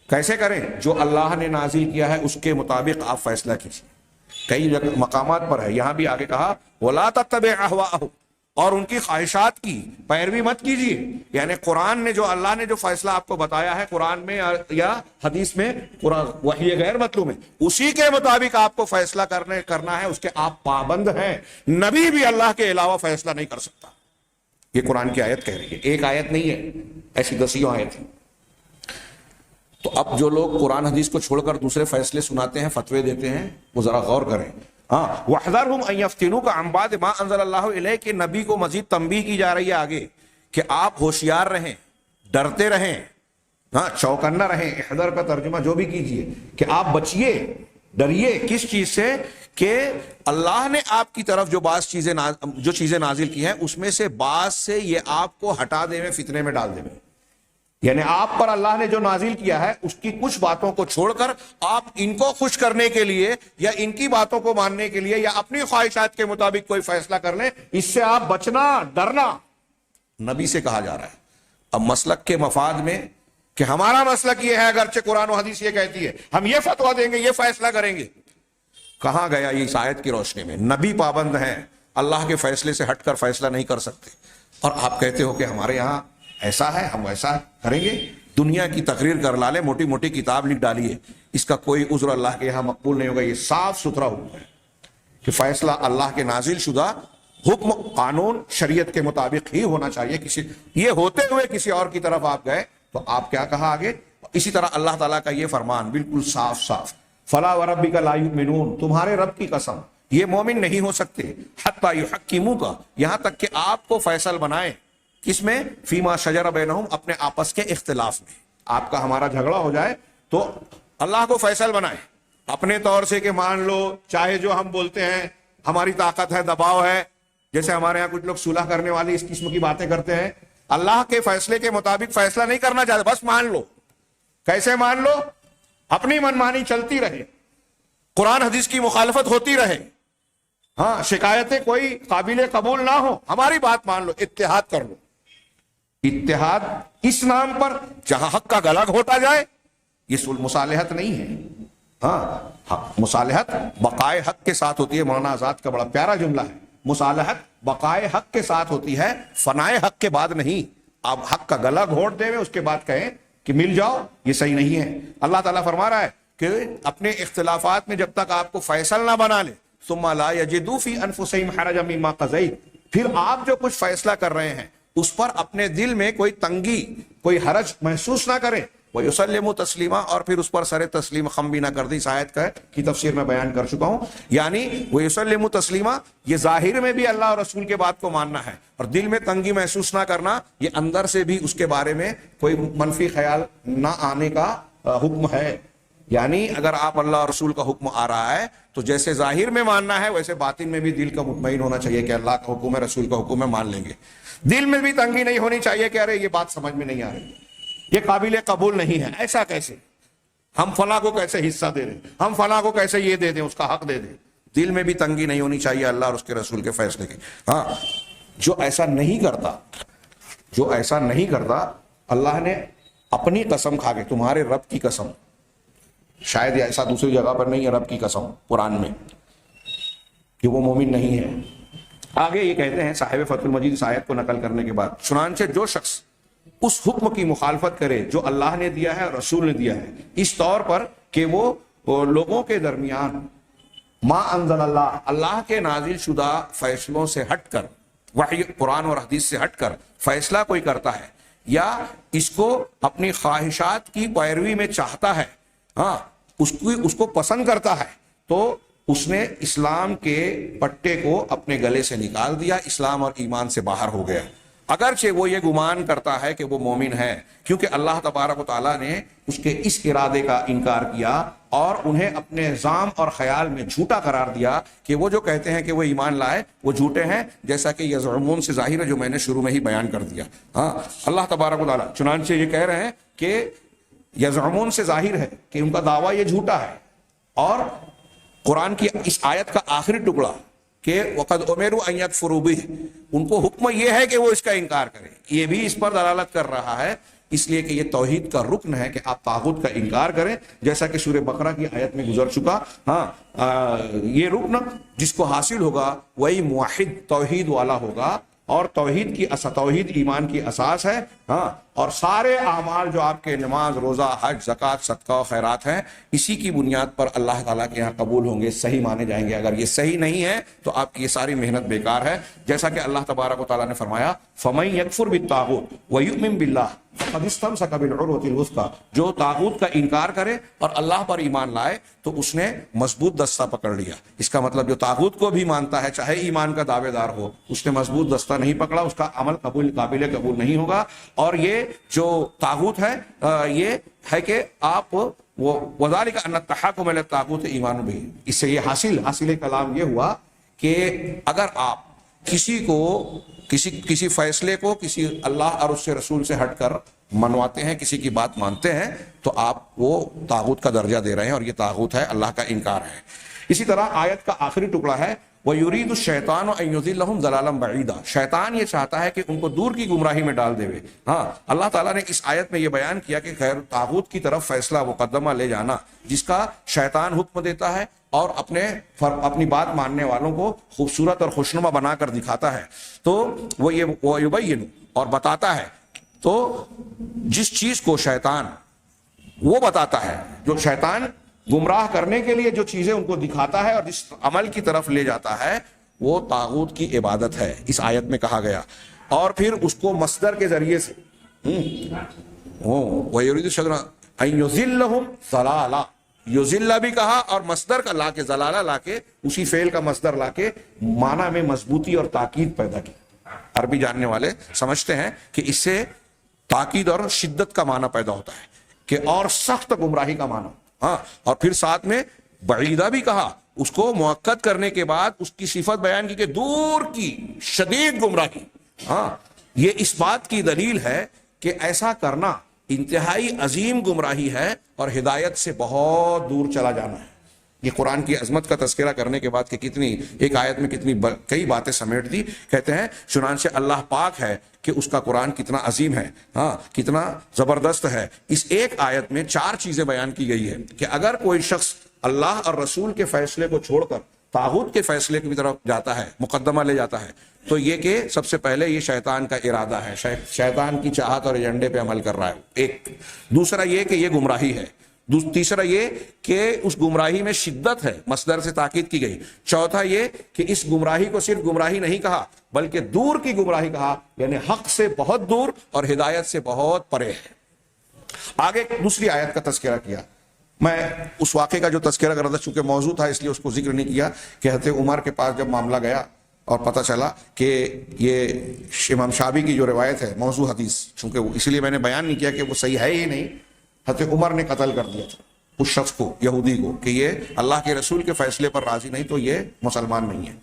Speaker 1: کیسے کریں؟ جو اللہ نے نازل کیا ہے اس کے مطابق آپ فیصلہ کیجیے۔ کئی مقامات پر ہے، یہاں بھی آگے کہا وَلَا تَتَّبِعْ أَهْوَاءَهُمْ، اور ان کی خواہشات کی پیروی مت کیجیے۔ یعنی قرآن نے جو، اللہ نے جو فیصلہ آپ کو بتایا ہے قرآن میں یا حدیث میں، وحی غیر مطلوب ہے، اسی کے مطابق آپ کو فیصلہ کرنا ہے، اس کے آپ پابند ہیں۔ نبی بھی اللہ کے علاوہ فیصلہ نہیں کر سکتا، یہ قرآن کی آیت کہہ رہی ہے، ایک آیت نہیں ہے، ایسی دسیوں آیت ہیں۔ تو اب جو لوگ قرآن حدیث کو چھوڑ کر دوسرے فیصلے سناتے ہیں، فتوے دیتے ہیں، وہ ذرا غور کریں. ہاں وَاحْذَرْهُمْ أَن يَفْتِنُوكَ عَن بَعْضِ مَا أَنزَلَ اللَّهُ إِلَيْكَ، کہ نبی کو مزید تنبیہ کی جا رہی ہے آگے کہ آپ ہوشیار رہیں، ڈرتے رہیں، ہاں چوکنا رہیں. احذر کا ترجمہ جو بھی کیجئے کہ آپ بچیے، ڈریے. کس چیز سے؟ کہ اللہ نے آپ کی طرف جو چیزیں نازل کی ہیں اس میں سے بعض سے یہ آپ کو ہٹا دے میں، فتنے میں ڈال دے میں. یعنی آپ پر اللہ نے جو نازل کیا ہے اس کی کچھ باتوں کو چھوڑ کر آپ ان کو خوش کرنے کے لیے یا ان کی باتوں کو ماننے کے لیے یا اپنی خواہشات کے مطابق کوئی فیصلہ کر لیں، اس سے آپ بچنا، ڈرنا نبی سے کہا جا رہا ہے. اب مسلک کے مفاد میں کہ ہمارا مسلک یہ ہے، اگرچہ قرآن و حدیث یہ کہتی ہے ہم یہ فتویٰ دیں گے، یہ فیصلہ کریں گے، کہاں گیا یہ اس آیت کی روشنی میں؟ نبی پابند ہیں، اللہ کے فیصلے سے ہٹ کر فیصلہ نہیں کر سکتے، اور آپ کہتے ہو کہ ہمارے یہاں ایسا ہے، ہم ایسا کریں گے. دنیا کی تقریر کر لا لے، موٹی موٹی کتاب لکھ ڈالیے، اس کا کوئی عذر اللہ کے یہاں مقبول نہیں ہوگا. یہ صاف ستھرا حکم ہے کہ فیصلہ اللہ کے نازل شدہ حکم، قانون، شریعت کے مطابق ہی ہونا چاہیے. یہ ہوتے ہوئے کسی اور کی طرف آپ گئے تو آپ کیا کہا آگے؟ اسی طرح اللہ تعالیٰ کا یہ فرمان بالکل صاف صاف، فلا وربک لا یؤمنون، تمہارے رب کی قسم یہ مومن نہیں ہو سکتے، حتی یحکموک، یہاں تک کہ آپ کو فیصل بنائیں. کس میں؟ فیما شجر بینہم، اپنے آپس کے اختلاف میں. آپ کا ہمارا جھگڑا ہو جائے تو اللہ کو فیصل بنائیں اپنے طور سے، کہ مان لو چاہے جو ہم بولتے ہیں ہماری طاقت ہے، دباؤ ہے، جیسے ہمارے ہاں کچھ لوگ صلح کرنے والی اس قسم کی باتیں کرتے ہیں. اللہ کے فیصلے کے مطابق فیصلہ نہیں کرنا چاہتے، بس مان لو. کیسے مان لو؟ اپنی منمانی چلتی رہے، قرآن حدیث کی مخالفت ہوتی رہے، ہاں شکایتیں کوئی قابل قبول نہ ہو، ہماری بات مان لو، اتحاد کر لو. اتحاد اس نام پر جہاں حق کا گلا گھونٹا جائے، یہ مصالحت نہیں ہے. ہاں مصالحت بقائے حق کے ساتھ ہوتی ہے. مولانا آزاد کا بڑا پیارا جملہ ہے، مصالحت بقائے حق کے ساتھ ہوتی ہے، فنائے حق کے بعد نہیں. آپ حق کا گلا گھونٹ دے اس کے بعد کہیں کہ مل جاؤ، یہ صحیح نہیں ہے. اللہ تعالیٰ فرما رہا ہے کہ اپنے اختلافات میں جب تک آپ کو فیصل نہ بنا لے، ثم لا یجدوا فی انفسہم حرجا مما قضیت، پھر آپ جو کچھ فیصلہ کر رہے ہیں اس پر اپنے دل میں کوئی تنگی، کوئی حرج محسوس نہ کریں. وَيُسَلِّمُ تسلیما، اور پھر اس پر سر تسلیم خم بھی نہ کر دی. اس آیت کی تفسیر میں بیان کر چکا ہوں. یعنی وَيُسَلِّمُ تسلیما، یہ ظاہر میں بھی اللہ اور رسول کے بات کو ماننا ہے، اور دل میں تنگی محسوس نہ کرنا، یہ اندر سے بھی اس کے بارے میں کوئی منفی خیال نہ آنے کا حکم ہے. یعنی اگر آپ اللہ اور رسول کا حکم آ رہا ہے تو جیسے ظاہر میں ماننا ہے، ویسے باطن میں بھی دل کا مطمئن ہونا چاہیے کہ اللہ کا حکم ہے، رسول کا حکم ہے، مان لیں گے. دل میں بھی تنگی نہیں ہونی چاہیے کہ ارے یہ بات سمجھ میں نہیں آ رہی، یہ قابل قبول نہیں ہے، ایسا کیسے، ہم فلاں کو کیسے حصہ دے دیں، ہم فلاں کو کیسے یہ دے دیں، اس کا حق دے دیں. دل میں بھی تنگی نہیں ہونی چاہیے اللہ اور اس کے رسول کے فیصلے کی. ہاں جو ایسا نہیں کرتا، اللہ نے اپنی قسم کھا کے، تمہارے رب کی قسم، شاید ایسا دوسری جگہ پر نہیں ہے، رب کی قسم قرآن میں، کہ وہ مومن نہیں ہے. آگے یہ کہتے ہیں صاحب فتح المجید اس آیت کو نقل کرنے کے بعد، چنانچہ جو شخص اس حکم کی مخالفت کرے جو اللہ نے دیا ہے اور رسول نے دیا ہے، اس طور پر کہ وہ لوگوں کے درمیان ما انزل اللہ، اللہ کے نازل شدہ فیصلوں سے ہٹ کر، وحی قرآن اور حدیث سے ہٹ کر فیصلہ کوئی کرتا ہے، یا اس کو اپنی خواہشات کی پیروی میں چاہتا ہے، ہاں اس کو پسند کرتا ہے، تو اس نے اسلام کے پٹے کو اپنے گلے سے نکال دیا، اسلام اور ایمان سے باہر ہو گیا. اگرچہ وہ یہ گمان کرتا ہے کہ وہ مومن ہے، کیونکہ اللہ تبارک و تعالیٰ نے اس کے اس ارادے کا انکار کیا اور انہیں اپنے ظام اور خیال میں جھوٹا قرار دیا کہ وہ جو کہتے ہیں کہ وہ ایمان لائے وہ جھوٹے ہیں، جیسا کہ یزعمون سے ظاہر ہے جو میں نے شروع میں ہی بیان کر دیا. ہاں اللہ تبارک و تعالیٰ چنانچہ یہ کہہ رہے ہیں کہ یزعمون سے ظاہر ہے کہ ان کا دعویٰ یہ جھوٹا ہے. اور قرآن کی اس آیت کا آخری ٹکڑا کہ وَقَدْ أُمِرُوا أَن يَكْفُرُوا بِهِ، ان کو حکم یہ ہے کہ وہ اس کا انکار کریں، یہ بھی اس پر دلالت کر رہا ہے، اس لیے کہ یہ توحید کا رکن ہے کہ آپ طاغوت کا انکار کریں، جیسا کہ سورہ بقرہ کی آیت میں گزر چکا. ہاں یہ رکن جس کو حاصل ہوگا وہی موحد توحید والا ہوگا، اور توحید ایمان کی اساس ہے. ہاں اور سارے اعمال جو آپ کے نماز، روزہ، حج، زکوٰۃ، صدقہ و خیرات ہیں، اسی کی بنیاد پر اللہ تعالیٰ کے یہاں قبول ہوں گے، صحیح مانے جائیں گے۔ اگر یہ صحیح نہیں ہے تو آپ کی یہ ساری محنت بیکار ہے، جیسا کہ اللہ تبارک و تعالیٰ نے فرمایا فَمَن يَكْفُرْ بِالطَّاغُوتِ وَيُؤْمِن بِاللَّهِ فَقَدِ اسْتَمْسَكَ بِالْعُرْوَةِ الْوُثْقَىٰ، جو طاغوت کا انکار کرے اور اللہ پر ایمان لائے تو اس نے مضبوط دستہ پکڑ لیا۔ اس کا مطلب جو طاغوت کو بھی مانتا ہے چاہے ایمان کا دعوے دار ہو، اس نے مضبوط دستہ نہیں پکڑا، اس کا عمل قابل قبول نہیں ہوگا۔ اور یہ جو طاغوت ہے یہ ہے کہ آپ وَذَلِكَ أَنَّ التَّحَاكُمَ إِلَى الطَّاغُوتِ ایمان بِهِ، اس سے یہ حاصل کلام یہ ہوا کہ اگر آپ کسی فیصلے کو کسی اللہ اور اس سے رسول سے ہٹ کر منواتے ہیں، کسی کی بات مانتے ہیں، تو آپ وہ طاغوت کا درجہ دے رہے ہیں، اور یہ طاغوت ہے، اللہ کا انکار ہے۔ اسی طرح آیت کا آخری ٹکڑا ہے وَيُرِيدُ الشَّيْطَانُ أَن يُضِلَّهُمْ ضَلَالًا بَعِيدًا، شیطان یہ چاہتا ہے کہ ان کو دور کی گمراہی میں ڈال دے۔ ہاں، اللہ تعالیٰ نے اس آیت میں یہ بیان کیا کہ خیر طاغوت کی طرف فیصلہ مقدمہ لے جانا، جس کا شیطان حکم دیتا ہے اور اپنی بات ماننے والوں کو خوبصورت اور خوشنما بنا کر دکھاتا ہے، تو وہ یہ وَيُبَيِّنُ اور بتاتا ہے۔ تو جس چیز کو شیطان وہ بتاتا ہے، جو شیطان گمراہ کرنے کے لیے جو چیزیں ان کو دکھاتا ہے اور جس عمل کی طرف لے جاتا ہے، وہ طاغوت کی عبادت ہے، اس آیت میں کہا گیا۔ اور پھر اس کو مصدر کے ذریعے سے وَيُرِيدُ الشَّيْطَانُ أَن يُضِلَّهُمْ ضَلَالًا، یضل بھی کہا اور مصدر کا لا کے ضلالہ لا کے اسی فعل کا مصدر لا کے معنی میں مضبوطی اور تاکید پیدا کی۔ عربی جاننے والے سمجھتے ہیں کہ اس سے تاکید اور شدت کا معنی پیدا ہوتا ہے، کہ اور سخت گمراہی کا معنی۔ ہاں، اور پھر ساتھ میں بعیدہ بھی کہا، اس کو مؤکد کرنے کے بعد اس کی صفت بیان کی کہ دور کی شدید گمراہی۔ ہاں، یہ اس بات کی دلیل ہے کہ ایسا کرنا انتہائی عظیم گمراہی ہے اور ہدایت سے بہت دور چلا جانا ہے۔ یہ قرآن کی عظمت کا تذکرہ کرنے کے بعد کہ کتنی ایک آیت میں کئی باتیں سمیٹ دی، کہتے ہیں چنانچہ اللہ پاک ہے کہ اس کا قرآن کتنا عظیم ہے، ہاں کتنا زبردست ہے۔ اس ایک آیت میں 4 چیزیں بیان کی گئی ہے کہ اگر کوئی شخص اللہ اور رسول کے فیصلے کو چھوڑ کر طاغوت کے فیصلے کی طرف جاتا ہے، مقدمہ لے جاتا ہے، تو یہ کہ سب سے پہلے یہ شیطان کا ارادہ ہے، شیطان کی چاہت اور ایجنڈے پہ عمل کر رہا ہے، ایک۔ دوسرا یہ کہ یہ گمراہی ہے۔ تیسرا یہ کہ اس گمراہی میں شدت ہے، مصدر سے تاکید کی گئی۔ چوتھا یہ کہ اس گمراہی کو صرف گمراہی نہیں کہا بلکہ دور کی گمراہی کہا، یعنی حق سے بہت دور اور ہدایت سے بہت پرے ہے۔ آگے دوسری آیت کا تذکرہ کیا۔ میں اس واقعے کا جو تذکرہ کر رہا تھا چونکہ موضوع تھا اس لیے اس کو ذکر نہیں کیا، کہ حضرت عمر کے پاس جب معاملہ گیا اور پتہ چلا کہ یہ امام شعبی کی جو روایت ہے موضوع حدیث، چونکہ اس لیے میں نے بیان نہیں کیا کہ وہ صحیح ہے ہی نہیں، حضرت عمر نے قتل کر دیا تھا اس شخص کو، یہودی کو، کہ یہ اللہ کے رسول کے فیصلے پر راضی نہیں تو یہ مسلمان نہیں ہے۔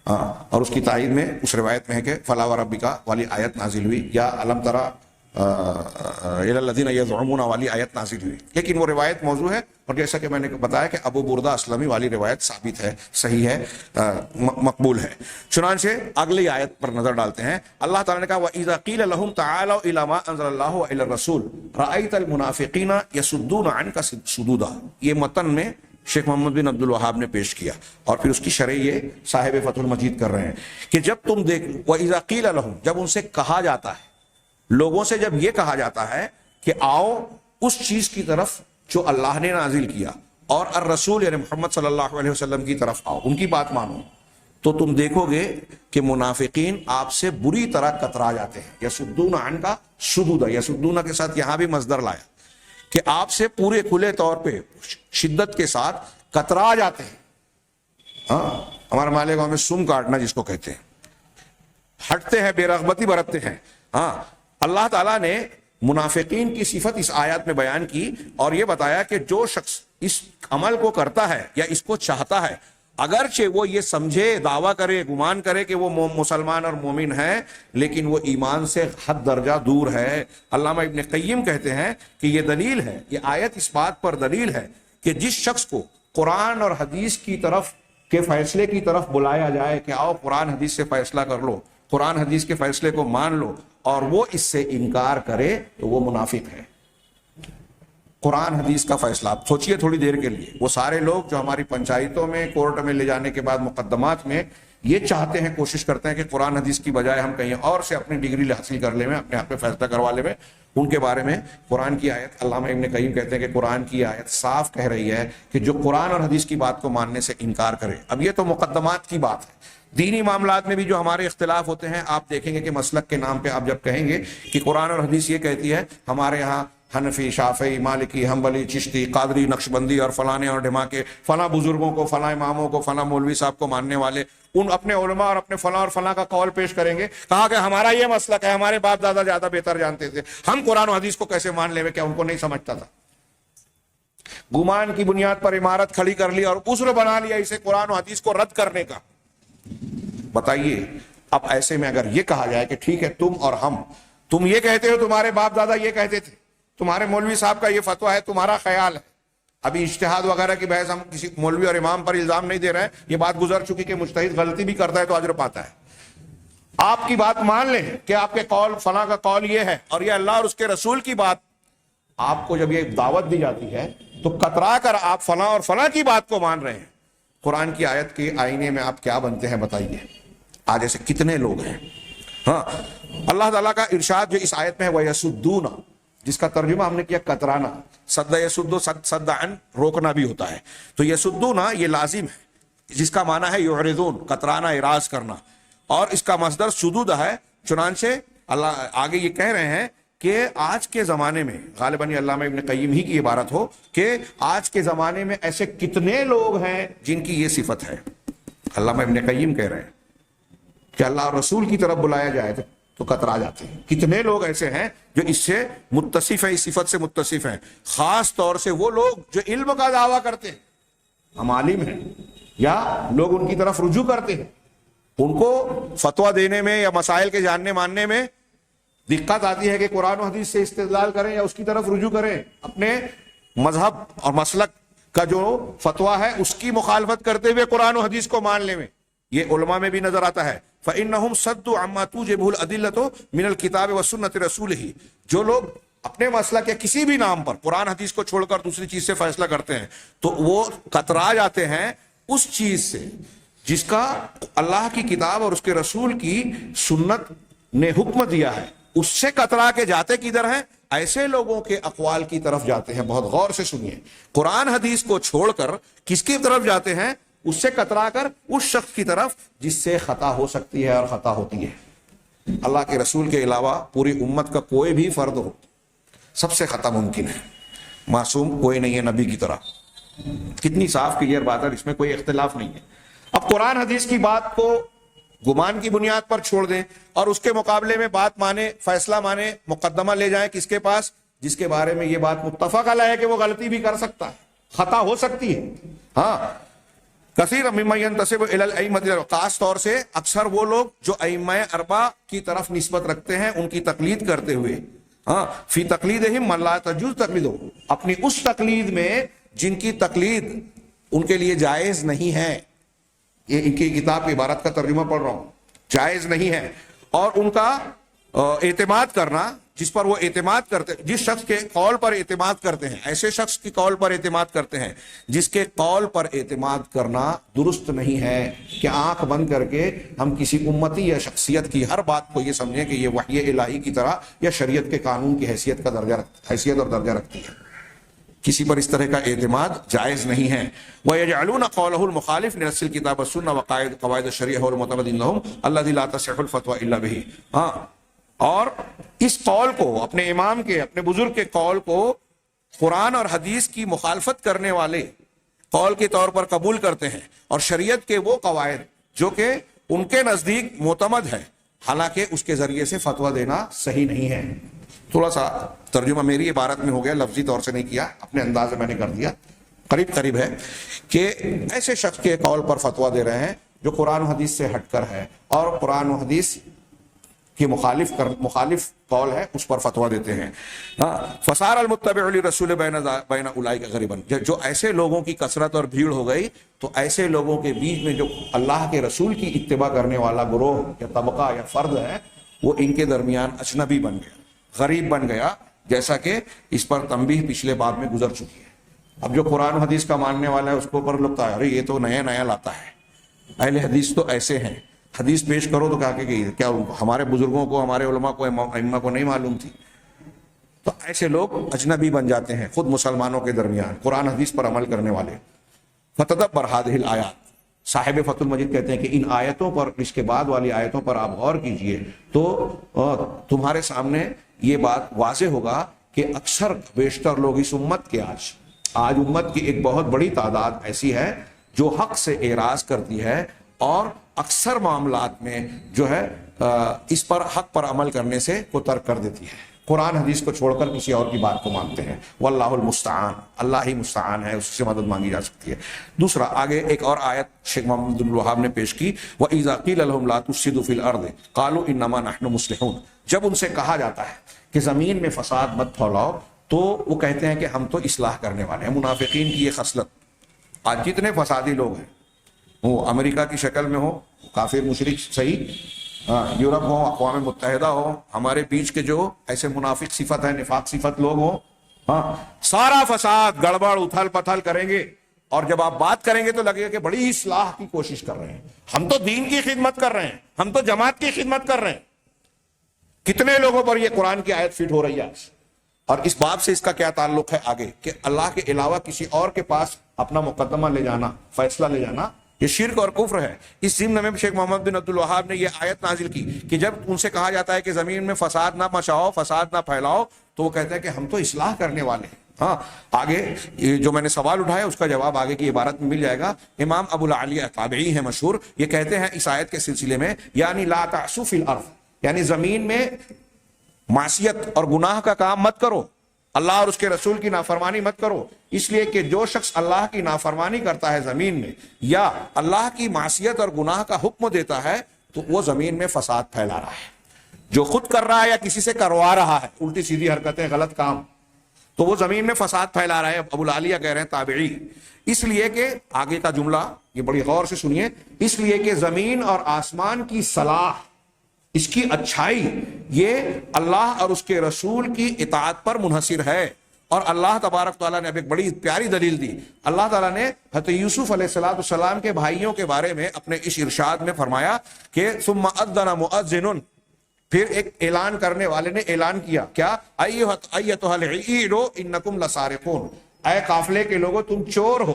Speaker 1: ہاں، اور اس کی تائید میں اس روایت میں ہے کہ فلا وربک والی آیت نازل ہوئی، یا الم تری الی الذین یزعمون والی آیت نازل ہوئی، لیکن وہ روایت موضوع ہے، اور جیسا کہ میں نے بتایا کہ ابو بردہ اسلمی والی روایت ثابت ہے، صحیح ہے، مقبول ہے۔ چنانچہ اگلی آیت پر نظر ڈالتے ہیں۔ اللہ تعالیٰ نے کہا وَإِذَا قِيلَ لَهُمْ تَعَالَوْا إِلَىٰ مَا أَنزَلَ اللَّهُ وَإِلَى الرَّسُولِ رَأَيْتَ الْمُنَافِقِينَ يَصُدُّونَ عَنْكَ صُدُودًا، یہ متن میں شیخ محمد بن عبد الوہاب نے پیش کیا، اور پھر اس کی شرح یہ صاحب فتح المجید کر رہے ہیں کہ جب تم دیکھ وَإِذَا قِيلَ لَهُمْ، جب ان سے کہا جاتا ہے، لوگوں سے جب یہ کہا جاتا ہے کہ آؤ اس چیز کی طرف جو اللہ نے نازل کیا اور الرسول یعنی محمد صلی اللہ علیہ وسلم کی طرف آؤ، ان کی بات مانو، تو تم دیکھو گے کہ منافقین آپ سے بری طرح کترا جاتے ہیں۔ یسدون عنک صدودا، یسدون کے ساتھ یہاں بھی مصدر لایا کہ آپ سے پورے کھلے طور پہ شدت کے ساتھ کترا جاتے ہیں۔ ہاں، ہمارے مالے گاؤں میں سم کاٹنا جس کو کہتے ہیں، ہٹتے ہیں، بے رغبتی برتتے ہیں۔ ہاں، اللہ تعالیٰ نے منافقین کی صفت اس آیات میں بیان کی اور یہ بتایا کہ جو شخص اس عمل کو کرتا ہے یا اس کو چاہتا ہے، اگرچہ وہ یہ سمجھے، دعویٰ کرے، گمان کرے کہ وہ مسلمان اور مومن ہے، لیکن وہ ایمان سے حد درجہ دور ہے۔ علامہ ابن قیم کہتے ہیں کہ یہ دلیل ہے، یہ آیت اس بات پر دلیل ہے کہ جس شخص کو قرآن اور حدیث کی طرف کے فیصلے کی طرف بلایا جائے کہ آؤ قرآن حدیث سے فیصلہ کر لو، قرآن حدیث کے فیصلے کو مان لو، اور وہ اس سے انکار کرے تو وہ منافق ہے۔ قرآن حدیث کا فیصلہ آپ سوچئے تھوڑی دیر کے لیے، وہ سارے لوگ جو ہماری پنچایتوں میں کورٹ میں لے جانے کے بعد مقدمات میں یہ چاہتے ہیں, کوشش کرتے ہیں کہ قرآن حدیث کی بجائے ہم کہیں اور سے اپنی ڈگری حاصل کر لیں, اپنے آپ پہ فیصلہ کروا لیں. ان کے بارے میں قرآن کی آیت, علامہ ابن قیم کہتے ہیں کہ قرآن کی آیت صاف کہہ رہی ہے کہ جو قرآن اور حدیث کی بات کو ماننے سے انکار کرے. اب یہ تو مقدمات کی بات ہے. دینی معاملات میں بھی جو ہمارے اختلاف ہوتے ہیں, آپ دیکھیں گے کہ مسلک کے نام پہ آپ جب کہیں گے کہ قرآن اور حدیث یہ کہتی ہے, ہمارے یہاں حنفی, شافعی, مالکی, حنبلی, چشتی, قادری, نقشبندی اور فلانے اور ڈھماکے, فلاں بزرگوں کو, فلاں اماموں کو, فلاں مولوی صاحب کو ماننے والے ان اپنے علماء اور اپنے فلاں اور فلاں کا قول پیش کریں گے. کہا کہ ہمارا یہ مسلک ہے, ہمارے باپ دادا زیادہ بہتر جانتے تھے, ہم قرآن و حدیث کو کیسے مان لیں, کیا ان کو نہیں سمجھتا تھا؟ گمان کی بنیاد پر عمارت کھڑی کر لی اور عذر بنا لیا اسے قرآن و حدیث کو رد کرنے کا. بتائیے اب ایسے میں اگر یہ کہا جائے کہ ٹھیک ہے تم اور ہم, تم یہ کہتے ہو, تمہارے باپ دادا یہ کہتے تھے, تمہارے مولوی صاحب کا یہ فتویٰ ہے, تمہارا خیال ہے. ابھی اجتہاد وغیرہ کی بحث, ہم کسی مولوی اور امام پر الزام نہیں دے رہے ہیں, یہ بات گزر چکی کہ مجتہد غلطی بھی کرتا ہے تو اجر پاتا ہے. آپ کی بات مان لیں کہ آپ کے قول, فلاں کا قول یہ ہے اور یہ اللہ اور اس کے رسول کی بات. آپ کو جب یہ دعوت دی جاتی ہے تو کترا کر آپ فلاں اور فلاں کی بات کو مان رہے ہیں. قرآن کی آیت کے آئینے میں آپ کیا بنتے ہیں بتائیے. آج ایسے کتنے لوگ ہیں. ہاں, اللہ تعالیٰ کا ارشاد جو اس آیت میں ہے وَيَسُدُّونَ, جس کا ترجمہ ہم نے کیا قطرانا. صد یسد, صد عن روکنا بھی ہوتا ہے. تو یسدونا یہ لازم ہے, جس کا معنی ہے یعرضون, قطرانا, اعراض کرنا, اور اس کا مصدر سدود ہے. چنانچہ اللہ آگے یہ کہہ رہے ہیں کہ آج کے زمانے میں, غالباً علامہ ابن قیم ہی کی عبارت ہو, کہ آج کے زمانے میں ایسے کتنے لوگ ہیں جن کی یہ صفت ہے. علامہ ابن قیم کہہ رہے ہیں کہ اللہ اور رسول کی طرف بلایا جائے تو کترا جاتے ہیں. کتنے لوگ ایسے ہیں جو اس سے متصف ہیں, اس صفت سے متصف ہیں. خاص طور سے وہ لوگ جو علم کا دعویٰ کرتے ہیں, ہم عالم ہیں, یا لوگ ان کی طرف رجوع کرتے ہیں, ان کو فتویٰ دینے میں یا مسائل کے جاننے ماننے میں دقت آتی ہے کہ قرآن و حدیث سے استدلال کریں یا اس کی طرف رجوع کریں. اپنے مذہب اور مسلک کا جو فتویٰ ہے اس کی مخالفت کرتے ہوئے قرآن و حدیث کو مان لیں میں, یہ علماء میں بھی نظر آتا ہے. فَإِنَّهُمْ صَدُّوا عَمَّا تُوجِبُهُ الْأَدِلَّةُ مِنَ الْكِتَابِ وَسُنَّةِ رَسُولِهِ, جو لوگ اپنے مسلک کے کسی بھی نام پر قرآن حدیث کو چھوڑ کر دوسری چیز سے فیصلہ کرتے ہیں تو وہ کترا جاتے ہیں اس چیز سے جس کا اللہ کی کتاب اور اس کے رسول کی سنت نے حکم دیا ہے. اس سے کترا کے جاتے کدھر ہیں؟ ایسے لوگوں کے اقوال کی طرف جاتے ہیں. بہت غور سے سنیے, قرآن حدیث کو چھوڑ کر کس کی طرف جاتے ہیں؟ اس سے کترا کر اس شخص کی طرف جس سے خطا ہو سکتی ہے اور خطا ہوتی ہے. اللہ کے رسول کے علاوہ پوری امت کا کوئی بھی فرد ہو, سب سے خطا ممکن ہے. معصوم کوئی نہیں ہے نبی کی طرح. کتنی صاف کلیئر بات ہے, اس میں کوئی اختلاف نہیں ہے. اب قرآن حدیث کی بات کو گمان کی بنیاد پر چھوڑ دیں اور اس کے مقابلے میں بات مانے, فیصلہ مانے, مقدمہ لے جائیں کس کے پاس؟ جس کے بارے میں یہ بات متفق علیہ ہے کہ وہ غلطی بھی کر سکتا ہے, خطا ہو سکتی ہے. ہاں, کثیر ممن ينتسب الى الائمه, خاص طور سے اکثر وہ لوگ جو ائمہ اربعہ کی طرف نسبت رکھتے ہیں ان کی تقلید کرتے ہوئے. ہاں, فی تقلیدہم من لا تجوز تقلیدہ, اپنی اس تقلید میں جن کی تقلید ان کے لیے جائز نہیں ہے. یہ ان کی کتاب کی عبارت کا ترجمہ پڑھ رہا ہوں, جائز نہیں ہے. اور ان کا اعتماد کرنا, جس پر وہ اعتماد کرتے, جس شخص کے قول پر اعتماد کرتے ہیں, ایسے شخص کی قول پر اعتماد کرتے ہیں جس کے قول پر اعتماد کرنا درست نہیں ہے کہ آنکھ بند کر کے ہم کسی امتی یا شخصیت کی ہر بات کو یہ سمجھیں کہ یہ وحی الہی کی طرح یا شریعت کے قانون کی حیثیت اور درجہ رکھتی ہے. کسی پر اس طرح کا اعتماد جائز نہیں ہے. وَيَجْعَلُونَ قَوْلَهُ الْمُخَالِفِ لِنَصِّ الْكِتَابِ وَالسُّنَّةِ وَقَوَائِدِ الشَّرِيعَةِ وَالْمُعْتَمَدِ لَهُمْ الَّذِي لَا تَصِحُّ الْفَتْوَىٰ إِلَّا بِهِ. ہاں, اور اس قول کو, اپنے امام کے, اپنے بزرگ کے قول کو قرآن اور حدیث کی مخالفت کرنے والے قول کے طور پر قبول کرتے ہیں, اور شریعت کے وہ قواعد جو کہ ان کے نزدیک معتمد ہے, حالانکہ اس کے ذریعے سے فتویٰ دینا صحیح نہیں ہے. تھوڑا سا ترجمہ میری عبارت میں ہو گیا, لفظی طور سے نہیں کیا, اپنے انداز میں میں نے کر دیا, قریب ہے کہ ایسے شخص کے قول پر فتویٰ دے رہے ہیں جو قرآن و حدیث سے ہٹ کر ہے اور قرآن و حدیث کی مخالف قول ہے اس پر فتویٰ دیتے ہیں. فصار المتبع لرسول بین اولئک غریبا, جو ایسے لوگوں کی کثرت اور بھیڑ ہو گئی تو ایسے لوگوں کے بیچ میں جو اللہ کے رسول کی اتباع کرنے والا گروہ یا طبقہ یا فرد ہے وہ ان کے درمیان اجنبی بن گیا, غریب بن گیا, جیسا کہ اس پر تنبیہ پچھلے باب میں گزر چکی ہے. اب جو قرآن و حدیث کا ماننے والا ہے اس کو اوپر لگتا ہے ارے یہ تو نیا لاتا ہے, اہل حدیث تو ایسے ہیں، حدیث پیش کرو تو کیا ہمارے بزرگوں کو، ہمارے علماء کو، ائمہ کو نہیں معلوم تھی؟ تو ایسے لوگ اجنبی بن جاتے ہیں خود مسلمانوں کے درمیان قرآن حدیث پر عمل کرنے والے۔ فتدبر هذه الآیات، صاحب فتح المجید کہتے ہیں کہ ان آیتوں پر، اس کے بعد والی آیتوں پر آپ غور کیجئے تو تمہارے سامنے یہ بات واضح ہوگا کہ اکثر بیشتر لوگ اس امت کے آج امت کی ایک بہت بڑی تعداد ایسی ہے جو حق سے اعراض کرتی ہے اور اکثر معاملات میں جو ہے اس پر حق پر عمل کرنے سے کو ترک کر دیتی ہے، قرآن حدیث کو چھوڑ کر کسی اور کی بات کو مانتے ہیں۔ واللہ المستعان، اللہ ہی مستعان ہے، اس سے مدد مانگی جا سکتی ہے۔ دوسرا، آگے ایک اور آیت شیخ محمد بن الوہاب نے پیش کی، وَإِذَا قِيلَ لَهُمْ لَا تُفْسِدُوا فِي الْأَرْضِ قَالُوا إِنَّمَا نَحْنُ مُصْلِحُونَ، جب ان سے کہا جاتا ہے کہ زمین میں فساد مت پھیلاؤ تو وہ کہتے ہیں کہ ہم تو اصلاح کرنے والے ہیں۔ منافقین کی یہ خصلت، آج جتنے فسادی لوگ ہیں، وہ امریکہ کی شکل میں ہو، کافر مشرک صحیح، یورپ ہو، اقوام متحدہ ہو، ہمارے بیچ کے جو ایسے منافق صفت ہے، نفاق صفت لوگ ہوں، سارا فساد گڑبڑ اتھل پتھل کریں گے، اور جب آپ بات کریں گے تو لگے گا کہ بڑی اصلاح کی کوشش کر رہے ہیں، ہم تو دین کی خدمت کر رہے ہیں، ہم تو جماعت کی خدمت کر رہے ہیں۔ کتنے لوگوں پر یہ قرآن کی آیت فٹ ہو رہی ہے آج؟ اور اس باب سے اس کا کیا تعلق ہے آگے کہ اللہ کے علاوہ کسی اور کے پاس اپنا مقدمہ لے جانا، فیصلہ لے جانا، یہ شرک اور کفر ہے۔ اس ضمن میں شیخ محمد بن عبد الوہاب نے یہ آیت نازل کی کہ جب ان سے کہا جاتا ہے کہ زمین میں فساد نہ مچاؤ، فساد نہ پھیلاؤ، تو وہ کہتے ہیں کہ ہم تو اصلاح کرنے والے ہیں۔ ہاں، آگے جو میں نے سوال اٹھایا اس کا جواب آگے کی عبارت میں مل جائے گا۔ امام ابو العالیہ تابعی ہیں مشہور، یہ کہتے ہیں اس آیت کے سلسلے میں، یعنی لا تعصوا فی الارض، یعنی زمین میں معصیت اور گناہ کا کام مت کرو، اللہ اور اس کے رسول کی نافرمانی مت کرو، اس لیے کہ جو شخص اللہ کی نافرمانی کرتا ہے زمین میں، یا اللہ کی معصیت اور گناہ کا حکم دیتا ہے، تو وہ زمین میں فساد پھیلا رہا ہے۔ جو خود کر رہا ہے یا کسی سے کروا رہا ہے الٹی سیدھی حرکتیں، غلط کام، تو وہ زمین میں فساد پھیلا رہا ہے۔ ابو العالیہ کہہ رہے ہیں تابعی، اس لیے کہ آگے کا جملہ یہ بڑی غور سے سنیے، اس لیے کہ زمین اور آسمان کی صلاح، اس کی اچھائی، یہ اللہ اور اس کے رسول کی اطاعت پر منحصر ہے۔ اور اللہ تبارک تعالیٰ نے اب ایک بڑی پیاری دلیل دی۔ اللہ تعالیٰ نے حضرت یوسف علیہ السلام کے بھائیوں کے بارے میں اپنے اس ارشاد میں فرمایا کہ ثم اذن مؤذن، پھر ایک اعلان کرنے والے نے اعلان کیا، کیا؟ ایتھا العیر انکم لسارقون، اے قافلے کے لوگوں تم چور ہو۔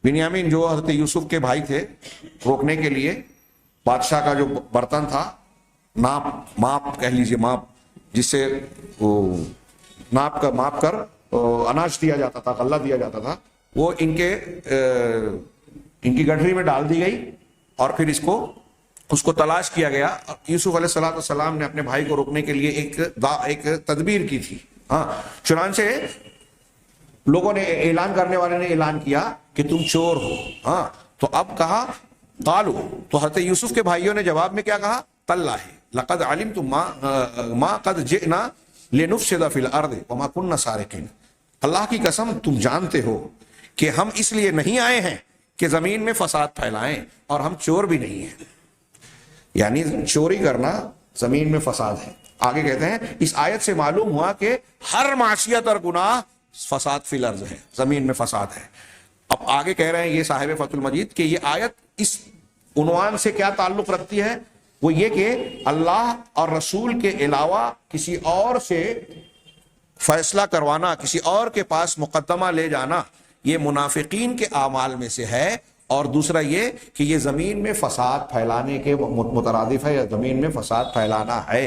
Speaker 1: بنیامین جو حضرت یوسف کے بھائی تھے، روکنے کے لیے بادشاہ کا جو برتن تھا، ماپ کہہ لیجئے، ماپ جس سے ناپ کر اناج دیا جاتا تھا، غلہ دیا جاتا تھا، وہ ان کی گٹھری میں ڈال دی گئی، اور پھر اس کو تلاش کیا گیا۔ یوسف علیہ السلام نے اپنے بھائی کو روکنے کے لیے ایک تدبیر کی تھی۔ چنانچہ لوگوں نے، اعلان کرنے والے نے اعلان کیا کہ تم چور ہو۔ تو اب کہا قالو، تو حضرت یوسف کے بھائیوں نے جواب میں کیا کہا؟ تاللہ لقد علمتم ما قد جئنا لنفسد فی الارض وما كنا سارقین، اللہ کی قسم تم جانتے ہو کہ ہم اس لیے نہیں آئے ہیں کہ زمین میں فساد پھیلائیں، اور ہم چور بھی نہیں ہیں۔ یعنی چوری کرنا زمین میں فساد ہے۔ آگے کہتے ہیں اس آیت سے معلوم ہوا کہ ہر معصیت اور گناہ فساد فی الارض ہے، زمین میں فساد ہے۔ اب آگے کہہ رہے ہیں یہ صاحب فتح المجید کہ یہ آیت اس عنوان سے کیا تعلق رکھتی ہے؟ وہ یہ کہ اللہ اور رسول کے علاوہ کسی اور سے فیصلہ کروانا، کسی اور کے پاس مقدمہ لے جانا، یہ منافقین کے اعمال میں سے ہے۔ اور دوسرا یہ کہ یہ زمین میں فساد پھیلانے کے مترادف ہے، یا زمین میں فساد پھیلانا ہے۔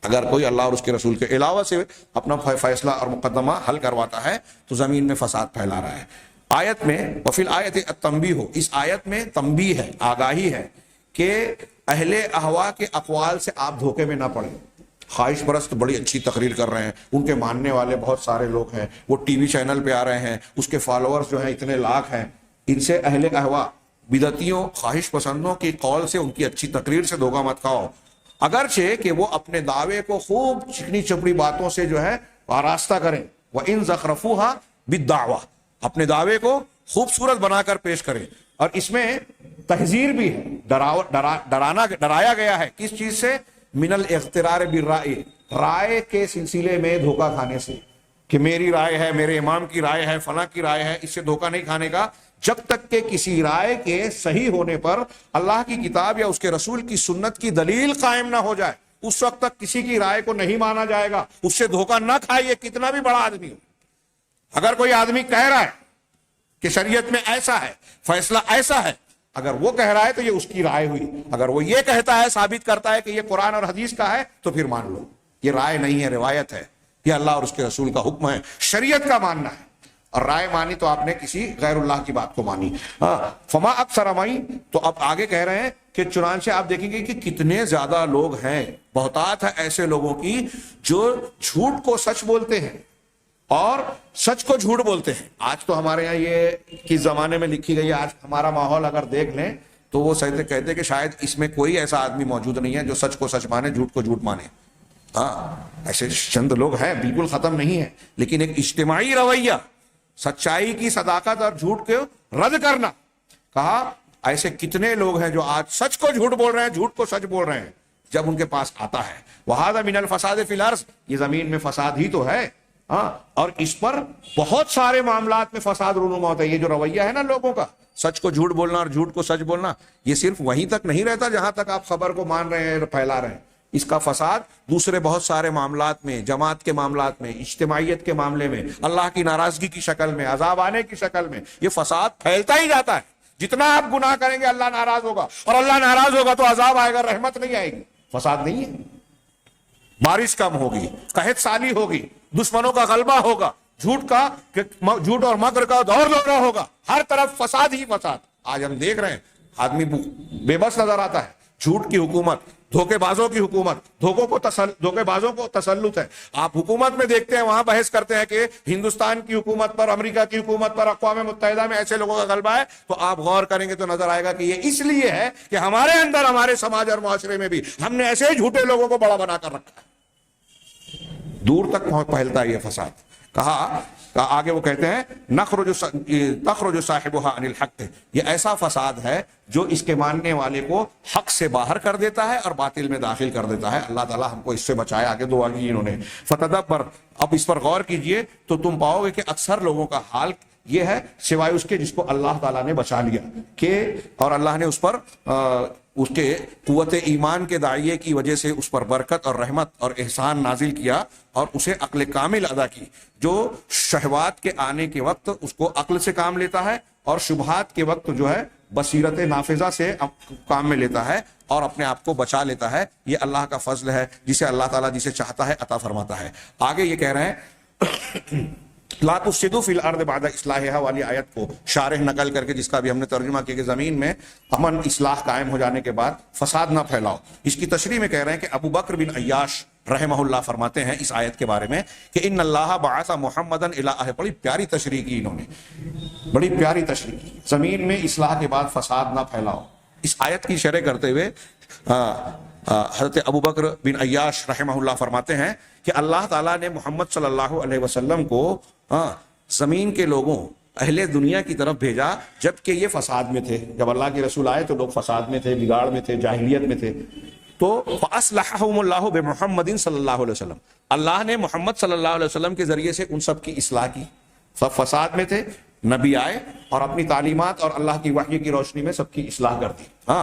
Speaker 1: اگر کوئی اللہ اور اس کے رسول کے علاوہ سے اپنا فیصلہ اور مقدمہ حل کرواتا ہے تو زمین میں فساد پھیلا رہا ہے۔ آیت میں وفی الآیت التنبیہ، اس آیت میں تنبیہ ہے، آگاہی ہے کہ اہل اہوا کے اقوال سے آپ دھوکے میں نہ پڑیں۔ خواہش پرست بڑی اچھی تقریر کر رہے ہیں، ان کے ماننے والے بہت سارے لوگ ہیں، وہ ٹی وی چینل پہ آ رہے ہیں، اس کے فالوورز جو ہیں اتنے لاکھ ہیں، ان سے اہل اہوا، بدعتیوں، خواہش پسندوں کی قول سے، ان کی اچھی تقریر سے دھوکہ مت کھاؤ، اگرچہ کہ وہ اپنے دعوے کو خوب چکنی چپڑی باتوں سے جو ہے آراستہ کریں۔ وَإِن زَخْرَفُوهَا بِالدَّعْوَةِ، اپنے دعوے کو خوبصورت بنا کر پیش کریں۔ اور اس میں تحذیر بھی ہے، ڈرایا گیا ہے کس چیز سے؟ من الاغترار بالرائے، رائے کے سلسلے میں دھوکہ کھانے سے، کہ میری رائے ہے، میرے امام کی رائے ہے، فلاں کی رائے ہے، اس سے دھوکہ نہیں کھانے کا جب تک کہ کسی رائے کے صحیح ہونے پر اللہ کی کتاب یا اس کے رسول کی سنت کی دلیل قائم نہ ہو جائے، اس وقت تک کسی کی رائے کو نہیں مانا جائے گا. اس سے دھوکہ نہ کھائیے، کتنا بھی بڑا آدمی ہو. اگر کوئی آدمی کہہ رہا ہے کہ شریعت میں ایسا ہے، فیصلہ ایسا ہے، اگر وہ کہہ رہا ہے تو یہ اس کی رائے ہوئی. اگر وہ یہ کہتا ہے، ثابت کرتا ہے کہ یہ قرآن اور حدیث کا ہے، تو پھر مان لو. یہ رائے نہیں ہے، روایت ہے. یہ اللہ اور اس کے رسول کا حکم ہے، شریعت کا ماننا ہے. اور رائے مانی تو آپ نے کسی غیر اللہ کی بات کو مانی. فما اکثر مائی. تو اب آگے کہہ رہے ہیں کہ چنانچہ آپ دیکھیں گے کہ کتنے زیادہ لوگ ہیں، بہتات ہے ایسے لوگوں کی جو جھوٹ کو سچ بولتے ہیں اور سچ کو جھوٹ بولتے ہیں. آج تو ہمارے یہاں یہ کس زمانے میں لکھی گئی ہے، آج ہمارا ماحول اگر دیکھ لیں تو وہ کہتے ہیں کہ شاید اس میں کوئی ایسا آدمی موجود نہیں ہے جو سچ کو سچ مانے، جھوٹ کو جھوٹ مانے. ایسے چند لوگ ہیں، بالکل ختم نہیں ہے، لیکن ایک اجتماعی رویہ، سچائی کی صداقت اور جھوٹ کو رد کرنا. کہا ایسے کتنے لوگ ہیں جو آج سچ کو جھوٹ بول رہے ہیں، جھوٹ کو سچ بول رہے ہیں جب ان کے پاس آتا ہے. وَهَذَا مِنَ الْفَسَادِ فِي الْأَرْضِ. یہ زمین میں فساد ہی تو ہے. اور اس پر بہت سارے معاملات میں فساد رونما ہوتا ہے. یہ جو رویہ ہے نا لوگوں کا، سچ کو جھوٹ بولنا اور جھوٹ کو سچ بولنا، یہ صرف وہیں تک نہیں رہتا جہاں تک آپ خبر کو مان رہے ہیں، پھیلا رہے ہیں. اس کا فساد دوسرے بہت سارے معاملات میں، جماعت کے معاملات میں، اجتماعیت کے معاملے میں، اللہ کی ناراضگی کی شکل میں، عذاب آنے کی شکل میں، یہ فساد پھیلتا ہی جاتا ہے. جتنا آپ گناہ کریں گے اللہ ناراض ہوگا، اور اللہ ناراض ہوگا تو عذاب آئے گا، رحمت نہیں آئے گی. فساد نہیں ہے. بارش کم ہوگی، قحط سالی ہوگی، دشمنوں کا غلبہ ہوگا، جھوٹ اور مکر کا دور دورہ ہوگا، ہر طرف فساد ہی فساد. آج ہم دیکھ رہے ہیں آدمی بے بس نظر آتا ہے. جھوٹ کی حکومت، دھوکے بازوں کی حکومت، دھوکے بازوں کو تسلط ہے. آپ حکومت میں دیکھتے ہیں، وہاں بحث کرتے ہیں کہ ہندوستان کی حکومت پر، امریکہ کی حکومت پر، اقوام متحدہ میں ایسے لوگوں کا غلبہ ہے. تو آپ غور کریں گے تو نظر آئے گا کہ یہ اس لیے ہے کہ ہمارے اندر، ہمارے سماج اور معاشرے میں بھی ہم نے ایسے جھوٹے لوگوں کو بڑا بنا کر رکھا ہے. دور تک پھیلتا ہے یہ فساد. کہا آگے وہ کہتے ہیں تخرج صاحبها عن الحق. یہ ایسا فساد ہے جو اس کے ماننے والے کو حق سے باہر کر دیتا ہے اور باطل میں داخل کر دیتا ہے. اللہ تعالیٰ ہم کو اس سے بچائے. آگے دعا کی انہوں نے. فتدبر. اب اس پر غور کیجئے تو تم پاؤ گے کہ اکثر لوگوں کا حال یہ ہے، سوائے اس کے جس کو اللہ تعالیٰ نے بچا لیا کہ، اور اللہ نے اس پر اس کے قوت ایمان کے داعیے کی وجہ سے اس پر برکت اور رحمت اور احسان نازل کیا اور اسے عقل کامل ادا کی، جو شہوات کے آنے کے وقت اس کو عقل سے کام لیتا ہے اور شبہات کے وقت جو ہے بصیرت نافذہ سے کام میں لیتا ہے اور اپنے آپ کو بچا لیتا ہے. یہ اللہ کا فضل ہے، جسے اللہ تعالیٰ جسے چاہتا ہے عطا فرماتا ہے. آگے یہ کہہ رہے ہیں لا تفسدوا فی الارض بعد اصلاحها والی آیت کو شارح نقل کر کے، جس کا بھی ہم نے ترجمہ کیا کہ زمین میں امن اصلاح قائم ہو جانے کے بعد فساد نہ پھیلاؤ. اس کی تشریح میں کہہ رہے ہیں کہ ابو بکر بن عیاش رحمہ اللہ فرماتے ہیں اس آیت کے بارے میں کہ ان اللہ بعث محمدا الی اہل. بڑی پیاری تشریح کی انہوں نے، بڑی پیاری تشریح کی. زمین میں اصلاح کے بعد فساد نہ پھیلاؤ. اس آیت کی شرح کرتے ہوئے حضرت ابو بکر بن عیاش رحمہ اللہ فرماتے ہیں کہ اللہ تعالیٰ نے محمد صلی اللہ علیہ وسلم کو زمین کے لوگوں، اہل دنیا کی طرف بھیجا جبکہ یہ فساد میں تھے. جب اللہ کے رسول آئے تو لوگ فساد میں تھے، بگاڑ میں تھے، جاہلیت میں تھے. تو فَأَصْلَحَهُمُ اللَّهُ بِمُحَمَّدٍ صلی اللہ علیہ وسلم. اللہ نے محمد صلی اللہ علیہ وسلم کے ذریعے سے ان سب کی اصلاح کی. سب فساد میں تھے، نبی آئے اور اپنی تعلیمات اور اللہ کی وحی کی روشنی میں سب کی اصلاح کر دی.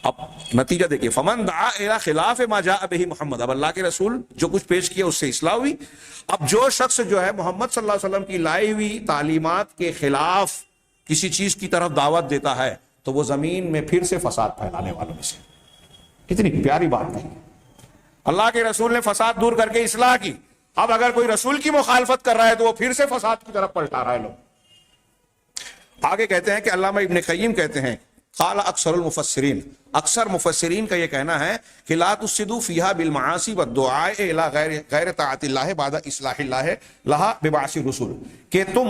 Speaker 1: اب نتیجہ دیکھیے، فمن دعا الی خلاف ما جاء به محمد. اب اللہ کے رسول جو کچھ پیش کیا اس سے اصلاح ہوئی. اب جو شخص جو ہے محمد صلی اللہ علیہ وسلم کی لائی ہوئی تعلیمات کے خلاف کسی چیز کی طرف دعوت دیتا ہے تو وہ زمین میں پھر سے فساد پھیلانے والوں میں سے. کتنی پیاری بات ہے. اللہ کے رسول نے فساد دور کر کے اصلاح کی. اب اگر کوئی رسول کی مخالفت کر رہا ہے تو وہ پھر سے فساد کی طرف پلٹا رہا ہے لوگ. آگے کہتے ہیں کہ علامہ ابن قیم کہتے ہیں قال اکثر المفسرین، اکثر مفسرین کا یہ کہنا ہے کہ لا تفسدوا فیہا بالمعاصی والدعاء الی غیر طاعت اللہ بعد اصلاح اللہ لہا ببعث الرسل، کہ تم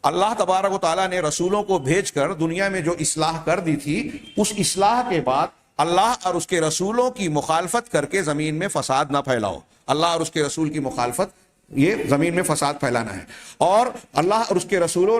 Speaker 1: اللہ تبارک و تعالیٰ نے رسولوں کو بھیج کر دنیا میں جو اصلاح کر دی تھی، اس اصلاح کے بعد اللہ اور اس کے رسولوں کی مخالفت کر کے زمین میں فساد نہ پھیلاؤ. اللہ اور اس کے رسول کی مخالفت، یہ زمین میں فساد پھیلانا ہے. اور اللہ اور اس کے رسولوں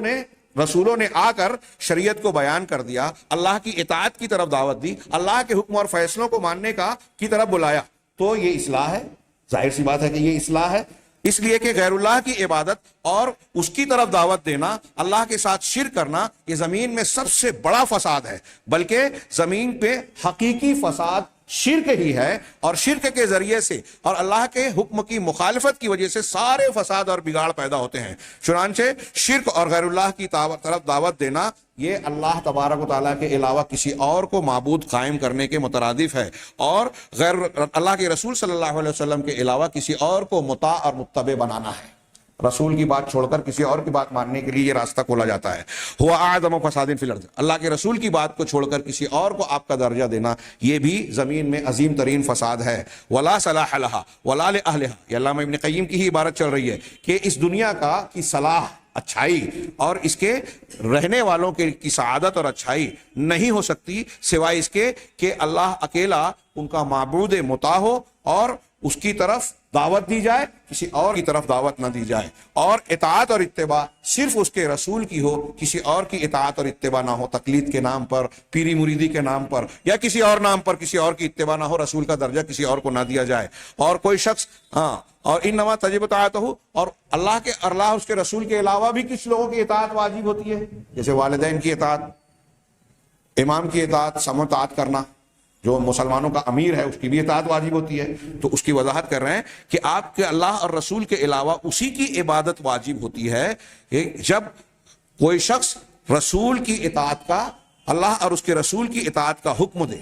Speaker 1: نے آ کر شریعت کو بیان کر دیا، اللہ کی اطاعت کی طرف دعوت دی، اللہ کے حکم اور فیصلوں کو ماننے کی طرف بلایا، تو یہ اصلاح ہے. ظاہر سی بات ہے کہ یہ اصلاح ہے. اس لیے کہ غیر اللہ کی عبادت اور اس کی طرف دعوت دینا، اللہ کے ساتھ شرک کرنا، یہ زمین میں سب سے بڑا فساد ہے، بلکہ زمین پہ حقیقی فساد شرک ہی ہے، اور شرک کے ذریعے سے اور اللہ کے حکم کی مخالفت کی وجہ سے سارے فساد اور بگاڑ پیدا ہوتے ہیں۔ چنانچہ شرک اور غیر اللہ کی طرف دعوت دینا یہ اللہ تبارک و تعالیٰ کے علاوہ کسی اور کو معبود قائم کرنے کے مترادف ہے، اور غیر اللہ کے رسول صلی اللہ علیہ وسلم کے علاوہ کسی اور کو مطاع اور متبع بنانا ہے۔ رسول کی بات چھوڑ کر کسی اور کی بات ماننے کے لیے یہ راستہ کھولا جاتا ہے۔ ہوا اعظم فساد فی الارض، اللہ کے رسول کی بات کو چھوڑ کر کسی اور کو آپ کا درجہ دینا یہ بھی زمین میں عظیم ترین فساد ہے۔ ولا صلاح لها ولا لاهلها، یہ علامہ ابن قیم کی ہی عبارت چل رہی ہے کہ اس دنیا کی صلاح، اچھائی اور اس کے رہنے والوں کی سعادت اور اچھائی نہیں ہو سکتی سوائے اس کے کہ اللہ اکیلا ان کا معبود مطاع ہو اور اس کی طرف دعوت دی جائے، کسی اور کی طرف دعوت نہ دی جائے، اور اطاعت اور اتباع صرف اس کے رسول کی ہو، کسی اور کی اطاعت اور اتباع نہ ہو، تقلید کے نام پر، پیری مریدی کے نام پر یا کسی اور نام پر کسی اور کی اتباع نہ ہو، رسول کا درجہ کسی اور کو نہ دیا جائے۔ اور کوئی شخص اور انما تجب اطاعتہ، اور اللہ اس کے رسول کے علاوہ بھی کچھ لوگوں کی اطاعت واجب ہوتی ہے، جیسے والدین کی اطاعت، امام کی اطاعت، سمع و طاعت کرنا، جو مسلمانوں کا امیر ہے اس کی بھی اطاعت واجب ہوتی ہے۔ تو اس کی وضاحت کر رہے ہیں کہ آپ کے اللہ اور رسول کے علاوہ اسی کی عبادت واجب ہوتی ہے کہ جب کوئی شخص رسول کی اطاعت کا، اللہ اور اس کے رسول کی اطاعت کا حکم دے۔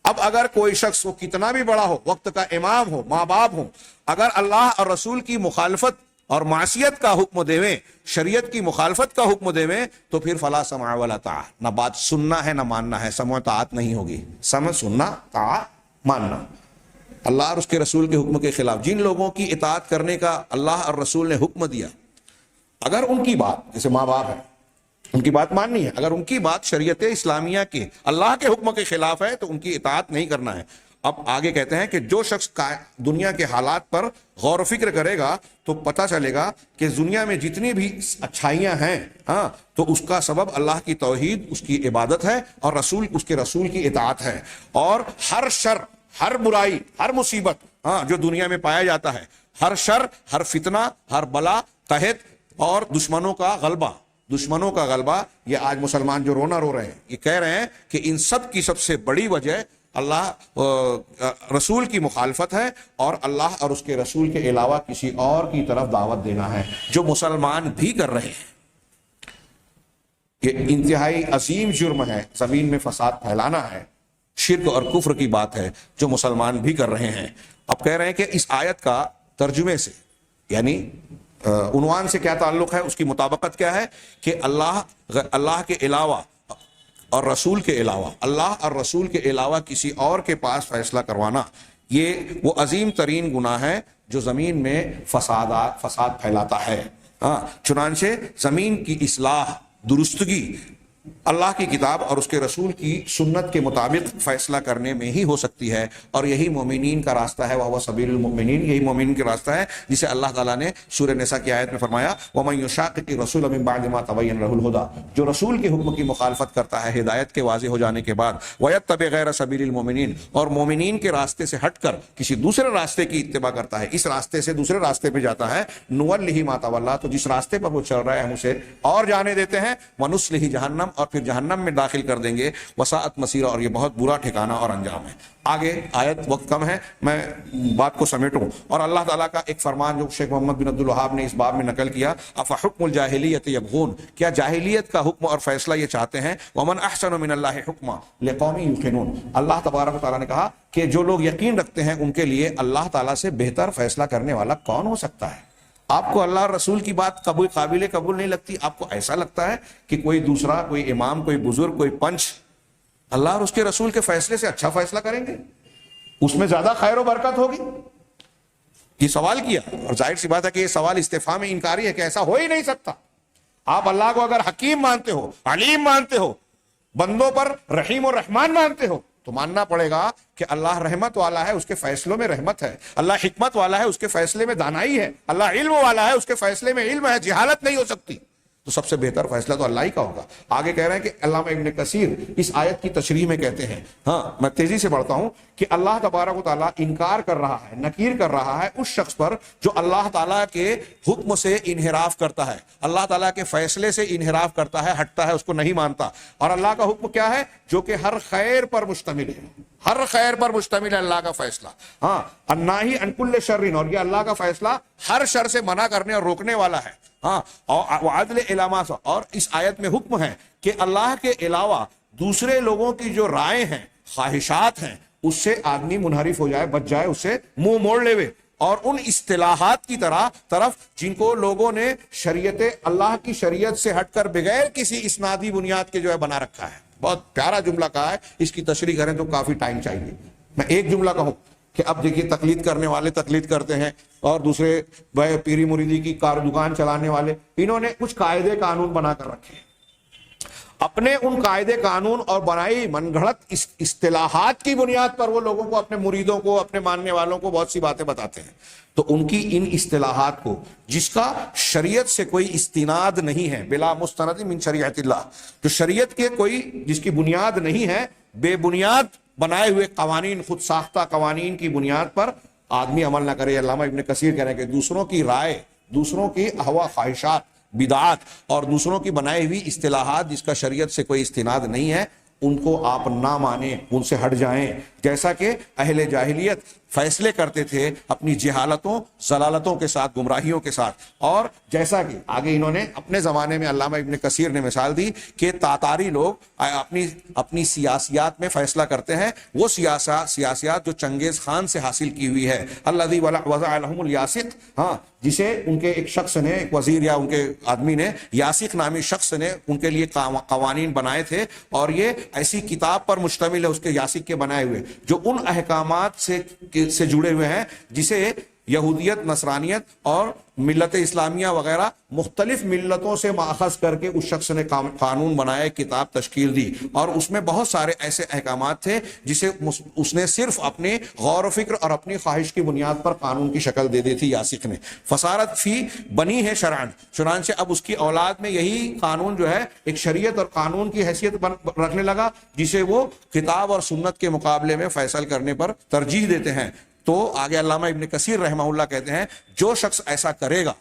Speaker 1: اب اگر کوئی شخص وہ کتنا بھی بڑا ہو، وقت کا امام ہو، ماں باپ ہو، اگر اللہ اور رسول کی مخالفت اور معصیت کا حکم دیویں، شریعت کی مخالفت کا حکم دیویں، تو پھر فلا سمع ولا طاعہ، نہ بات سننا ہے نہ ماننا ہے، سمع طاعت نہیں ہوگی۔ سمع سننا، طاعت ماننا، اللہ اور اس کے رسول کے حکم کے خلاف جن لوگوں کی اطاعت کرنے کا اللہ اور رسول نے حکم دیا، اگر ان کی بات، جیسے ماں باپ ہے، ان کی بات ماننی ہے، اگر ان کی بات شریعت اسلامیہ کے، اللہ کے حکم کے خلاف ہے تو ان کی اطاعت نہیں کرنا ہے۔ اب آگے کہتے ہیں کہ جو شخص دنیا کے حالات پر غور و فکر کرے گا تو پتہ چلے گا کہ دنیا میں جتنی بھی اچھائیاں ہیں تو اس کا سبب اللہ کی توحید، اس کی عبادت ہے، اور اس کے رسول کی اطاعت ہے۔ اور ہر شر، ہر برائی، ہر مصیبت جو دنیا میں پایا جاتا ہے، ہر شر، ہر فتنہ، ہر بلا، قحط اور دشمنوں کا غلبہ، یہ آج مسلمان جو رونا رو رہے ہیں، یہ کہہ رہے ہیں کہ ان سب کی سب سے بڑی وجہ اللہ رسول کی مخالفت ہے، اور اللہ اور اس کے رسول کے علاوہ کسی اور کی طرف دعوت دینا ہے، جو مسلمان بھی کر رہے ہیں۔ یہ انتہائی عظیم جرم ہے، زمین میں فساد پھیلانا ہے، شرک اور کفر کی بات ہے جو مسلمان بھی کر رہے ہیں۔ اب کہہ رہے ہیں کہ اس آیت کا ترجمے سے، یعنی عنوان سے کیا تعلق ہے، اس کی مطابقت کیا ہے کہ اللہ کے علاوہ اور رسول کے علاوہ، اللہ اور رسول کے علاوہ کسی اور کے پاس فیصلہ کروانا، یہ وہ عظیم ترین گناہ ہے جو زمین میں فساد پھیلاتا ہے۔ چنانچہ زمین کی اصلاح، درستگی اللہ کی کتاب اور اس کے رسول کی سنت کے مطابق فیصلہ کرنے میں ہی ہو سکتی ہے، اور یہی مومنین کا راستہ ہے، وَهُوَ سَبِيلُ الْمُؤْمِنِينَ، یہی مومنین کا راستہ ہے، جسے اللہ تعالیٰ نے سورہ نساء کی آیت میں فرمایا وَمَن يُشَاقِقِ الرَّسُولَ مِن بَعْدِ مَا تَبَيَّنَ لَهُ الْهُدَى، جو رسول کے حکم کی مخالفت کرتا ہے ہدایت کے واضح ہو جانے کے بعد، وَيَتَّبِعْ غَيْرَ سَبِيلِ الْمُؤْمِنِينَ، اور مومنین کے راستے سے ہٹ کر کسی دوسرے راستے کی اتباع کرتا ہے، اس راستے سے دوسرے راستے پہ جاتا ہے، نُوَلِّهِ مَا تَوَلَّىٰ، تو جس راستے پر وہ چل رہا ہے ہم اسے اور جانے دیتے ہیں، وَنُصْلِهِ جہنم، اور پھر جہنم میں داخل کر دیں گے، وساعت مسیرہ، اور یہ بہت برا ٹھکانہ اور انجام ہے۔ آگے آیت، وقت کم ہے، میں بات کو سمیٹوں، اور اللہ تعالیٰ کا ایک فرمان جو شیخ محمد بن عبد الوہاب نے اس باب میں نقل کیا، افحکم الجاہلیت یبغون، کیا جاہلیت کا حکم اور فیصلہ یہ چاہتے ہیں، ومن احسن من اللہ حکما لقوم یوقنون، اللہ تبارک و تعالیٰ نے کہا کہ جو لوگ یقین رکھتے ہیں ان کے لیے اللہ تعالیٰ سے بہتر فیصلہ کرنے والا کون ہو سکتا ہے۔ آپ کو اللہ اور رسول کی بات قابل قبول نہیں لگتی، آپ کو ایسا لگتا ہے کہ کوئی دوسرا، کوئی امام، کوئی بزرگ، کوئی پنچ اللہ اور اس کے رسول کے فیصلے سے اچھا فیصلہ کریں گے، اس میں زیادہ خیر و برکت ہوگی۔ یہ سوال کیا، اور ظاہر سی بات ہے کہ یہ سوال استفہام انکاری ہے کہ ایسا ہو ہی نہیں سکتا۔ آپ اللہ کو اگر حکیم مانتے ہو، علیم مانتے ہو، بندوں پر رحیم و رحمان مانتے ہو، تو ماننا پڑے گا کہ اللہ رحمت والا ہے، اس کے فیصلوں میں رحمت ہے، اللہ حکمت والا ہے، اس کے فیصلے میں دانائی ہے، اللہ علم والا ہے، اس کے فیصلے میں علم ہے، جہالت نہیں ہو سکتی۔ تو سب سے بہتر فیصلہ تو اللہ ہی کا ہوگا. آگے کہہ رہے ہیں کہ علامہ ابن کثیر اس آیت کی تشریح میں کہتے ہیں, ہاں میں تیزی سے بڑھتا ہوں, کہ اللہ تبارک و تعالیٰ انکار کر رہا ہے, نکیر کر رہا ہے اس شخص پر جو اللہ تعالیٰ کے حکم سے انحراف کرتا ہے, اللہ تعالیٰ کے فیصلے سے انحراف کرتا ہے, ہٹتا ہے, اس کو نہیں مانتا. اور اللہ کا حکم کیا ہے؟ جو کہ ہر خیر پر مشتمل ہے, ہر خیر پر مشتمل ہے اللہ کا فیصلہ. ہاں, الناہی عن کل شر, اور یہ اللہ کا فیصلہ ہر شر سے منع کرنے اور روکنے والا ہے. ہاں, اور عدل علامہ, اور اس آیت میں حکم ہے کہ اللہ کے علاوہ دوسرے لوگوں کی جو رائے ہیں, خواہشات ہیں, اس سے آدمی منحرف ہو جائے, بچ جائے, اس سے منہ موڑ لے, اور ان اصطلاحات کی طرف جن کو لوگوں نے شریعت اللہ کی شریعت سے ہٹ کر بغیر کسی اسنادی بنیاد کے جو ہے بنا رکھا ہے. بہت پیارا جملہ کہا ہے, اس کی تشریح کریں تو کافی ٹائم چاہیے. میں ایک جملہ کہوں کہ اب دیکھیے تقلید کرنے والے تقلید کرتے ہیں, اور دوسرے پیری مریدی کی دکان چلانے والے, انہوں نے کچھ قاعدے قانون بنا کر رکھے ہیں. اپنے ان قاعدے قانون اور بنائی من گھڑت اصطلاحات کی بنیاد پر وہ لوگوں کو, اپنے مریدوں کو, اپنے ماننے والوں کو بہت سی باتیں بتاتے ہیں. تو ان کی ان اصطلاحات کو, جس کا شریعت سے کوئی استناد نہیں ہے, بلا مستند من شریعت اللہ, جو شریعت کے کوئی جس کی بنیاد نہیں ہے, بے بنیاد بنائے ہوئے قوانین, خود ساختہ قوانین کی بنیاد پر آدمی عمل نہ کرے. علامہ ابن کثیر کہہ رہے ہیں کہ دوسروں کی رائے, دوسروں کی ہوا خواہشات, بدعات, اور دوسروں کی بنائی ہوئی اصطلاحات جس کا شریعت سے کوئی استناد نہیں ہے, ان کو آپ نہ مانیں, ان سے ہٹ جائیں. جیسا کہ اہل جاہلیت فیصلے کرتے تھے اپنی جہالتوں, ضلالتوں کے ساتھ, گمراہیوں کے ساتھ. اور جیسا کہ آگے انہوں نے اپنے زمانے میں, علامہ ابن کثیر نے مثال دی کہ تاتاری لوگ اپنی سیاسیات میں فیصلہ کرتے ہیں, وہ سیاسیات جو چنگیز خان سے حاصل کی ہوئی ہے. الذی وضع لهم الیاسق, ہاں, جسے ان کے ایک شخص نے, ایک وزیر یا ان کے آدمی نے, یاسق نامی شخص نے ان کے لیے قوانین بنائے تھے, اور یہ ایسی کتاب پر مشتمل ہے اس کے یاسق کے بنائے ہوئے, جو ان احکامات سے جڑے ہوئے ہیں جسے یہودیت, نصرانیت اور ملت اسلامیہ وغیرہ مختلف ملتوں سے ماخذ کر کے اس شخص نے قانون بنایا, کتاب تشکیل دی, اور اس میں بہت سارے ایسے احکامات تھے جسے اس نے صرف اپنے غور و فکر اور اپنی خواہش کی بنیاد پر قانون کی شکل دے دی تھی یاسق نے. فصارت فی بنی ہے شرعن, چنانچہ اب اس کی اولاد میں یہی قانون جو ہے ایک شریعت اور قانون کی حیثیت رکھنے لگا, جسے وہ کتاب اور سنت کے مقابلے میں فیصل کرنے پر ترجیح دیتے ہیں. تو آگے علامہ ابن کثیر رحمہ اللہ کہتے ہیں, جو شخص ایسا کرے گا,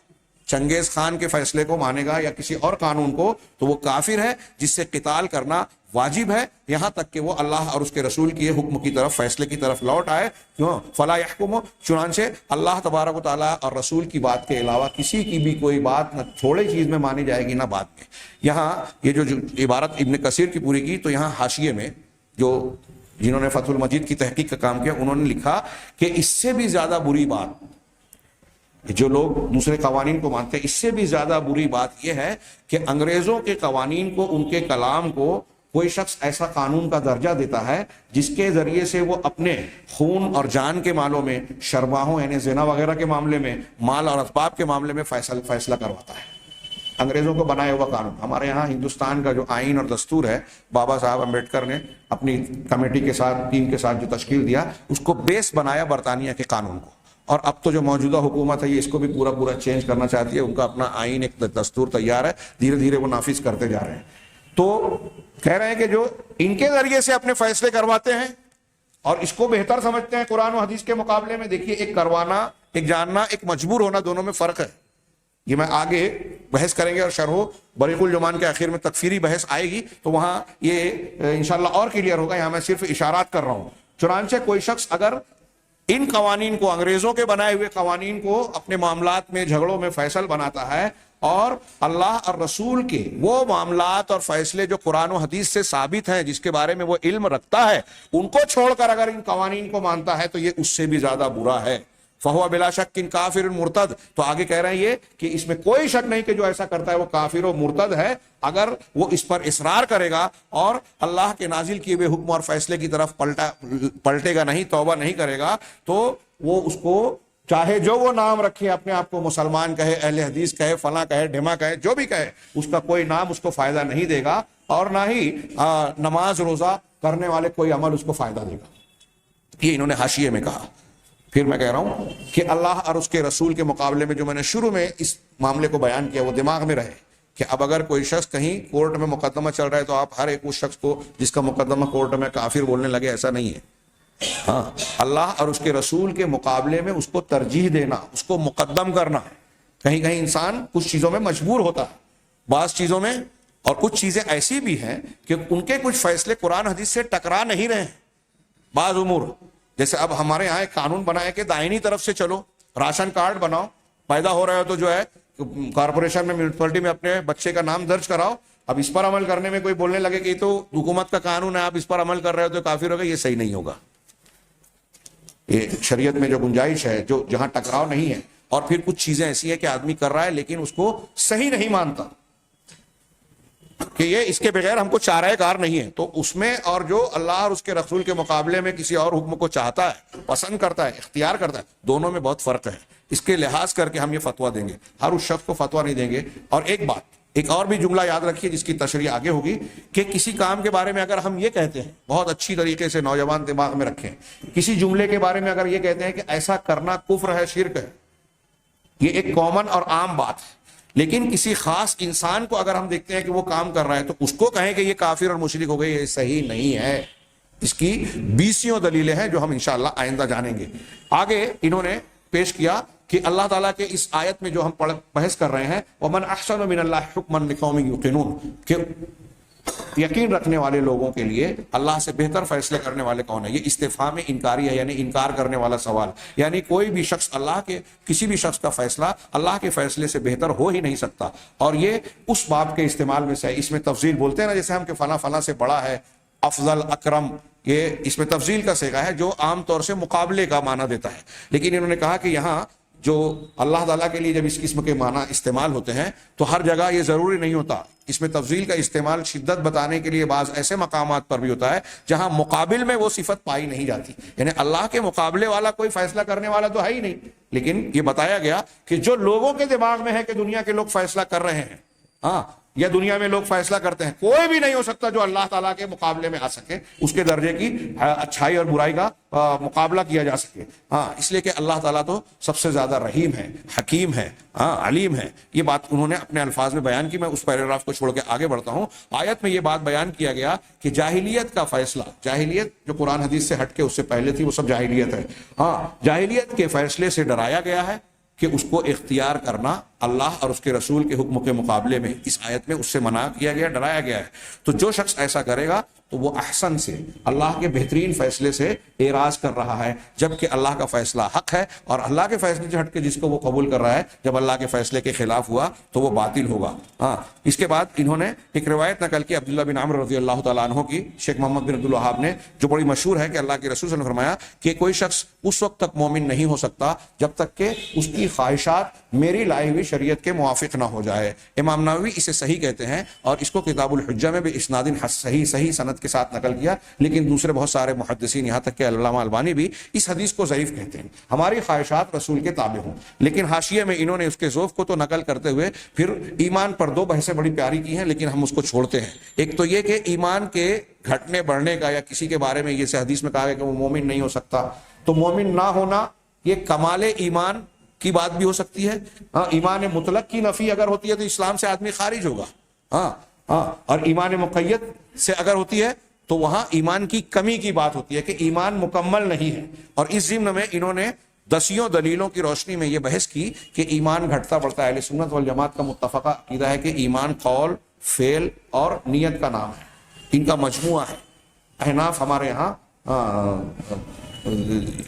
Speaker 1: چنگیز خان کے فیصلے کو مانے گا یا کسی اور قانون کو, تو وہ کافر ہے جس سے قتال کرنا واجب ہے, یہاں تک کہ وہ اللہ اور اس کے رسول کی حکم کی طرف, فیصلے کی طرف لوٹ آئے. کیوں؟ فلا یحکم, چنانچہ اللہ تبارک و تعالیٰ اور رسول کی بات کے علاوہ کسی کی بھی کوئی بات نہ تھوڑی چیز میں مانی جائے گی نہ بات میں. یہاں یہ جو عبارت ابن کثیر کی پوری کی, تو یہاں حاشیے میں جو جنہوں نے فتح المجید کی تحقیق کا کام کیا, انہوں نے لکھا کہ اس سے بھی زیادہ بری بات, جو لوگ دوسرے قوانین کو مانتے ہیں, اس سے بھی زیادہ بری بات یہ ہے کہ انگریزوں کے قوانین کو, ان کے کلام کو کوئی شخص ایسا قانون کا درجہ دیتا ہے جس کے ذریعے سے وہ اپنے خون اور جان کے مالوں میں, شرماہوں یعنی زنا وغیرہ کے معاملے میں, مال اور اسباب کے معاملے میں فیصلہ کرواتا ہے. انگریزوں کو بنایا ہوا قانون. ہمارے یہاں ہندوستان کا جو آئین اور دستور ہے, بابا صاحب امبیڈکر نے اپنی کمیٹی کے ساتھ, ٹیم کے ساتھ جو تشکیل دیا, اس کو بیس بنایا برطانیہ کے قانون کو. اور اب تو جو موجودہ حکومت ہے یہ اس کو بھی پورا چینج کرنا چاہتی ہے. ان کا اپنا آئین, ایک دستور تیار ہے, دھیرے دھیرے وہ نافذ کرتے جا رہے ہیں. تو کہہ رہے ہیں کہ جو ان کے ذریعے سے اپنے فیصلے کرواتے ہیں اور اس کو بہتر سمجھتے ہیں قرآن و حدیث کے مقابلے میں. دیکھیے, ایک کروانا, ایک جاننا, ایک مجبور ہونا, دونوں میں فرق ہے. یہ میں آگے بحث کریں گے, اور شرح بریق الجمان کے آخر میں تکفیری بحث آئے گی, تو وہاں یہ انشاءاللہ اور کلیئر ہوگا. یہاں میں صرف اشارات کر رہا ہوں. چنانچہ کوئی شخص اگر ان قوانین کو, انگریزوں کے بنائے ہوئے قوانین کو اپنے معاملات میں, جھگڑوں میں فیصل بناتا ہے, اور اللہ اور رسول کے وہ معاملات اور فیصلے جو قرآن و حدیث سے ثابت ہیں, جس کے بارے میں وہ علم رکھتا ہے, ان کو چھوڑ کر اگر ان قوانین کو مانتا ہے, تو یہ اس سے بھی زیادہ برا ہے. فہو بلا شک کافر مرتد. تو آگے کہہ رہے ہیں یہ کہ اس میں کوئی شک نہیں کہ جو ایسا کرتا ہے وہ کافر و مرتد ہے. اگر وہ اس پر اصرار کرے گا اور اللہ کے نازل کیے ہوئے حکم اور فیصلے کی طرف پلٹے گا نہیں, توبہ نہیں کرے گا, تو وہ اس کو چاہے جو وہ نام رکھے, اپنے آپ کو مسلمان کہے, اہل حدیث کہے, فلاں کہے, ڈھما کہے, جو بھی کہے, اس کا کوئی نام اس کو فائدہ نہیں دے گا, اور نہ ہی نماز روزہ کرنے والے کوئی عمل اس کو فائدہ دے گا. یہ انہوں نے حاشیے میں کہا. پھر میں کہہ رہا ہوں کہ اللہ اور اس کے رسول کے مقابلے میں جو میں نے شروع میں اس معاملے کو بیان کیا وہ دماغ میں رہے کہ اب اگر کوئی شخص کہیں کورٹ میں مقدمہ چل رہا ہے تو آپ ہر ایک اس شخص کو جس کا مقدمہ کورٹ میں کافر بولنے لگے، ایسا نہیں ہے. ہاں، اللہ اور اس کے رسول کے مقابلے میں اس کو ترجیح دینا، اس کو مقدم کرنا. کہیں کہیں انسان کچھ چیزوں میں مجبور ہوتا ہے، بعض چیزوں میں، اور کچھ چیزیں ایسی بھی ہیں کہ ان کے کچھ فیصلے قرآن حدیث سے ٹکرا نہیں رہے ہیں. بعض امور جیسے اب ہمارے یہاں ایک قانون بنا ہے کہ دائنی طرف سے چلو، راشن کارڈ بناؤ، پیدا ہو رہے ہو تو جو ہے کارپوریشن میں، میونسپلٹی میں اپنے بچے کا نام درج کراؤ. اب اس پر عمل کرنے میں کوئی بولنے لگے کہ یہ تو حکومت کا قانون ہے، آپ اس پر عمل کر رہے ہو تو کافر ہوگا، یہ صحیح نہیں ہوگا. یہ شریعت میں جو گنجائش ہے، جو جہاں ٹکراؤ نہیں ہے، اور پھر کچھ چیزیں ایسی ہیں کہ آدمی کر رہا ہے لیکن اس کو صحیح نہیں مانتا کہ یہ اس کے بغیر ہم کو چارہ کار نہیں ہے، تو اس میں اور جو اللہ اور اس کے رسول کے مقابلے میں کسی اور حکم کو چاہتا ہے، پسند کرتا ہے، اختیار کرتا ہے، دونوں میں بہت فرق ہے. اس کے لحاظ کر کے ہم یہ فتویٰ دیں گے، ہر اس شخص کو فتویٰ نہیں دیں گے. اور ایک بات، ایک اور بھی جملہ یاد رکھیے جس کی تشریح آگے ہوگی، کہ کسی کام کے بارے میں اگر ہم یہ کہتے ہیں، بہت اچھی طریقے سے نوجوان دماغ میں رکھیں، کسی جملے کے بارے میں اگر یہ کہتے ہیں کہ ایسا کرنا کفر ہے، شرک ہے، یہ ایک کامن اور عام بات ہے. لیکن کسی خاص انسان کو اگر ہم دیکھتے ہیں کہ وہ کام کر رہا ہے تو اس کو کہیں کہ یہ کافر اور مشرک ہو گئی، یہ صحیح نہیں ہے. اس کی 20 دلیلیں ہیں جو ہم انشاءاللہ آئندہ جانیں گے. آگے انہوں نے پیش کیا کہ اللہ تعالیٰ کے اس آیت میں جو ہم بحث کر رہے ہیں، وَمَنْ أَحْسَنُ مِنَ اللَّهِ حُكْمًا لِقَوْمٍ يُوقِنُونَ، کہ یقین رکھنے والے لوگوں کے لیے اللہ سے بہتر فیصلے کرنے والے کون ہیں. یہ استفہام انکاری ہے، یعنی انکار کرنے والا سوال. یعنی کوئی بھی شخص اللہ کے، کسی بھی شخص کا فیصلہ اللہ کے فیصلے سے بہتر ہو ہی نہیں سکتا. اور یہ اس باب کے استعمال میں سے ہے. اس میں تفضیل بولتے ہیں نا، جیسے ہم کہ فلاں فلاں سے بڑا ہے، افضل، اکرم، یہ اس میں تفضیل کا صیغہ ہے جو عام طور سے مقابلے کا معنی دیتا ہے. لیکن انہوں نے کہا کہ یہاں جو اللہ تعالیٰ کے لیے جب اس قسم کے معنی استعمال ہوتے ہیں تو ہر جگہ یہ ضروری نہیں ہوتا. اس میں تفضیل کا استعمال شدت بتانے کے لیے بعض ایسے مقامات پر بھی ہوتا ہے جہاں مقابل میں وہ صفت پائی نہیں جاتی. یعنی اللہ کے مقابلے والا کوئی فیصلہ کرنے والا تو ہے ہی نہیں، لیکن یہ بتایا گیا کہ جو لوگوں کے دماغ میں ہے کہ دنیا کے لوگ فیصلہ کر رہے ہیں، ہاں، یا دنیا میں لوگ فیصلہ کرتے ہیں، کوئی بھی نہیں ہو سکتا جو اللہ تعالیٰ کے مقابلے میں آ سکے، اس کے درجے کی اچھائی اور برائی کا مقابلہ کیا جا سکے. ہاں، اس لیے کہ اللہ تعالیٰ تو سب سے زیادہ رحیم ہے، حکیم ہے، ہاں، علیم ہے. یہ بات انہوں نے اپنے الفاظ میں بیان کی. میں اس پیراگراف کو چھوڑ کے آگے بڑھتا ہوں. آیت میں یہ بات بیان کیا گیا کہ جاہلیت کا فیصلہ، جاہلیت جو قرآن حدیث سے ہٹ کے اس سے پہلے تھی، وہ سب جاہلیت ہے. ہاں، جاہلیت کے فیصلے سے ڈرایا گیا ہے کہ اس کو اختیار کرنا اللہ اور اس کے رسول کے حکم کے مقابلے میں اس آیت میں اس سے منع کیا گیا، ڈرایا گیا ہے. تو جو شخص ایسا کرے گا تو وہ احسن سے، اللہ کے بہترین فیصلے سے اعراض کر رہا ہے، جبکہ اللہ کا فیصلہ حق ہے، اور اللہ کے فیصلے سے ہٹ کے جس کو وہ قبول کر رہا ہے، جب اللہ کے فیصلے کے خلاف ہوا تو وہ باطل ہوگا. ہاں، اس کے بعد انہوں نے ایک روایت نقل کی عبداللہ بن عمرو رضی اللہ تعالیٰ عنہ کی، شیخ محمد بن عبد الوہاب نے، جو بڑی مشہور ہے کہ اللہ کے رسول صلی اللہ علیہ وسلم نے فرمایا کہ کوئی شخص اس وقت تک مومن نہیں ہو سکتا جب تک کہ اس کی خواہشات میری لائی ہوئی شریعت کے موافق نہ ہو جائے. امام نووی اسے صحیح کہتے ہیں، اور اس کو کتاب الحجہ میں بھی اسناد صحیح سند کے ساتھ نقل کیا. لیکن دوسرے بہت سارے محدثین، یہاں تک کہ علامہ البانی بھی، اس حدیث کو ضعیف کہتے ہیں. ہماری خواہشات رسول کے تابع ہوں. لیکن حاشیے میں انہوں نے اس کے ذوق کو تو نقل کرتے ہوئے پھر ایمان پر 2 بحثیں بڑی پیاری کی ہیں، لیکن ہم اس کو چھوڑتے ہیں. ایک تو یہ کہ ایمان کے گھٹنے بڑھنے کا، یا کسی کے بارے میں یہ حدیث میں کہا گیا کہ وہ مومن نہیں ہو سکتا، تو مومن نہ ہونا یہ کمال ایمان کی بات بھی ہو سکتی ہے. ہاں، ایمان مطلق کی نفی اگر ہوتی ہے تو اسلام سے آدمی خارج ہوگا. ہاں ہاں، اور ایمان مقید سے اگر ہوتی ہے تو وہاں ایمان کی کمی کی بات ہوتی ہے کہ ایمان مکمل نہیں ہے. اور اس ضمن میں انہوں نے 10 دلیلوں کی روشنی میں یہ بحث کی کہ ایمان گھٹتا بڑھتا ہے. اہل سنت والجماعت کا متفقہ عقیدہ ہے کہ ایمان قول، فعل اور نیت کا نام ہے، ان کا مجموعہ ہے. احناف ہمارے یہاں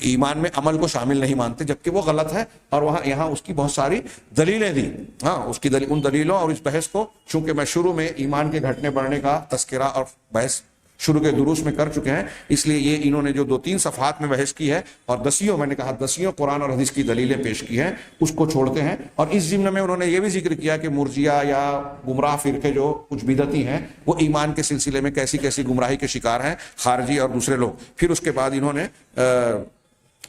Speaker 1: ایمان میں عمل کو شامل نہیں مانتے، جبکہ وہ غلط ہے، اور وہاں یہاں اس کی بہت ساری دلیلیں دی. ہاں، اس کی ان دلیلوں اور اس بحث کو، چونکہ میں شروع میں ایمان کے گھٹنے بڑھنے کا تذکرہ اور بحث شروع کے دروس میں کر چکے ہیں، اس لیے یہ انہوں نے جو 2-3 صفحات میں بحث کی ہے، اور 10 میں نے کہا 10 قرآن اور حدیث کی دلیلیں پیش کی ہیں، اس کو چھوڑتے ہیں. اور اس ضمن میں انہوں نے یہ بھی ذکر کیا کہ مرجئہ یا گمراہ فرقے جو کچھ بدعتی ہیں، وہ ایمان کے سلسلے میں کیسی کیسی گمراہی کے شکار ہیں، خارجی اور دوسرے لوگ. پھر اس کے بعد انہوں نے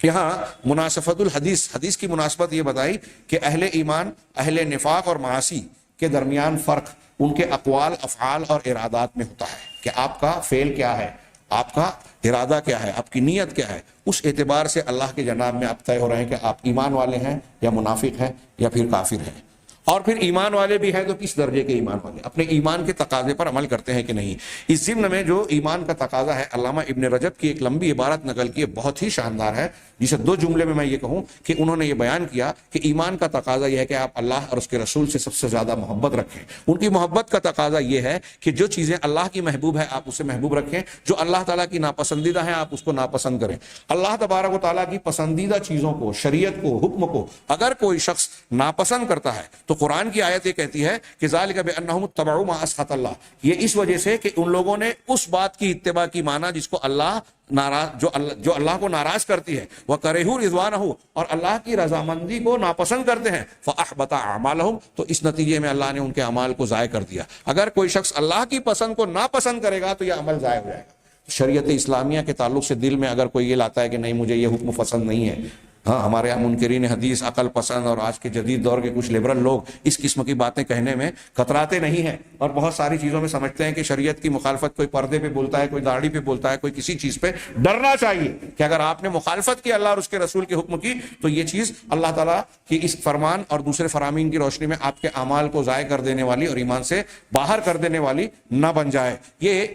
Speaker 1: یہاں مناسبت الحدیث، حدیث کی مناسبت یہ بتائی کہ اہل ایمان، اہل نفاق اور معاصی کے درمیان فرق ان کے اقوال، افعال اور ارادات میں ہوتا ہے، کہ آپ کا فعل کیا ہے، آپ کا ارادہ کیا ہے، آپ کی نیت کیا ہے. اس اعتبار سے اللہ کے جناب میں آپ طے ہو رہے ہیں کہ آپ ایمان والے ہیں یا منافق ہیں یا پھر کافر ہیں. اور پھر ایمان والے بھی ہیں تو کس درجے کے ایمان والے، اپنے ایمان کے تقاضے پر عمل کرتے ہیں کہ نہیں۔ اس ضمن میں جو ایمان کا تقاضا ہے، علامہ ابن رجب کی ایک لمبی عبارت نقل کی ہے، بہت ہی شاندار ہے، جسے دو جملے میں یہ کہوں کہ انہوں نے یہ بیان کیا کہ ایمان کا تقاضا یہ ہے کہ آپ اللہ اور اس کے رسول سے سب سے زیادہ محبت رکھیں۔ ان کی محبت کا تقاضا یہ ہے کہ جو چیزیں اللہ کی محبوب ہے آپ اسے محبوب رکھیں، جو اللہ تعالیٰ کی ناپسندیدہ ہیں آپ اس کو ناپسند کریں۔ اللہ تبارک و تعالیٰ کی پسندیدہ چیزوں کو، شریعت کو، حکم کو اگر کوئی شخص ناپسند کرتا ہے تو قرآن کی آیت یہ کہتی ہے کہ ذالک بانہم اتبعوا ما اسخط اللہ، یہ اس وجہ سے کہ ان لوگوں نے اس بات کی اتباع کی مانا جس کو اللہ ناراض، جو اللہ کو ناراض کرتی ہے، وَكَرِهُوا رِضْوَانَهُ، اور اللہ کی رضامندی کو ناپسند کرتے ہیں، فَأَحْبَطَ أَعْمَالَهُمْ، تو اس نتیجے میں اللہ نے ان کے اعمال کو ضائع کر دیا۔ اگر کوئی شخص اللہ کی پسند کو ناپسند کرے گا تو یہ عمل ضائع ہو جائے گا۔ شریعت اسلامیہ کے تعلق سے دل میں اگر کوئی یہ لاتا ہے کہ نہیں مجھے یہ حکم پسند نہیں ہے، ہاں ہمارے یہاں منکرین حدیث، عقل پسند اور آج کے جدید دور کے کچھ لبرل لوگ اس قسم کی باتیں کہنے میں کتراتے نہیں ہیں اور بہت ساری چیزوں میں سمجھتے ہیں کہ شریعت کی مخالفت کوئی پردے پہ بولتا ہے، کوئی داڑھی پہ بولتا ہے، کوئی کسی چیز پہ ڈرنا چاہیے کہ اگر آپ نے مخالفت کی اللہ اور اس کے رسول کے حکم کی تو یہ چیز اللہ تعالیٰ کی اس فرمان اور دوسرے فرامین کی روشنی میں آپ کے اعمال کو ضائع کر دینے والی اور ایمان سے باہر کر دینے والی نہ بن جائے۔ یہ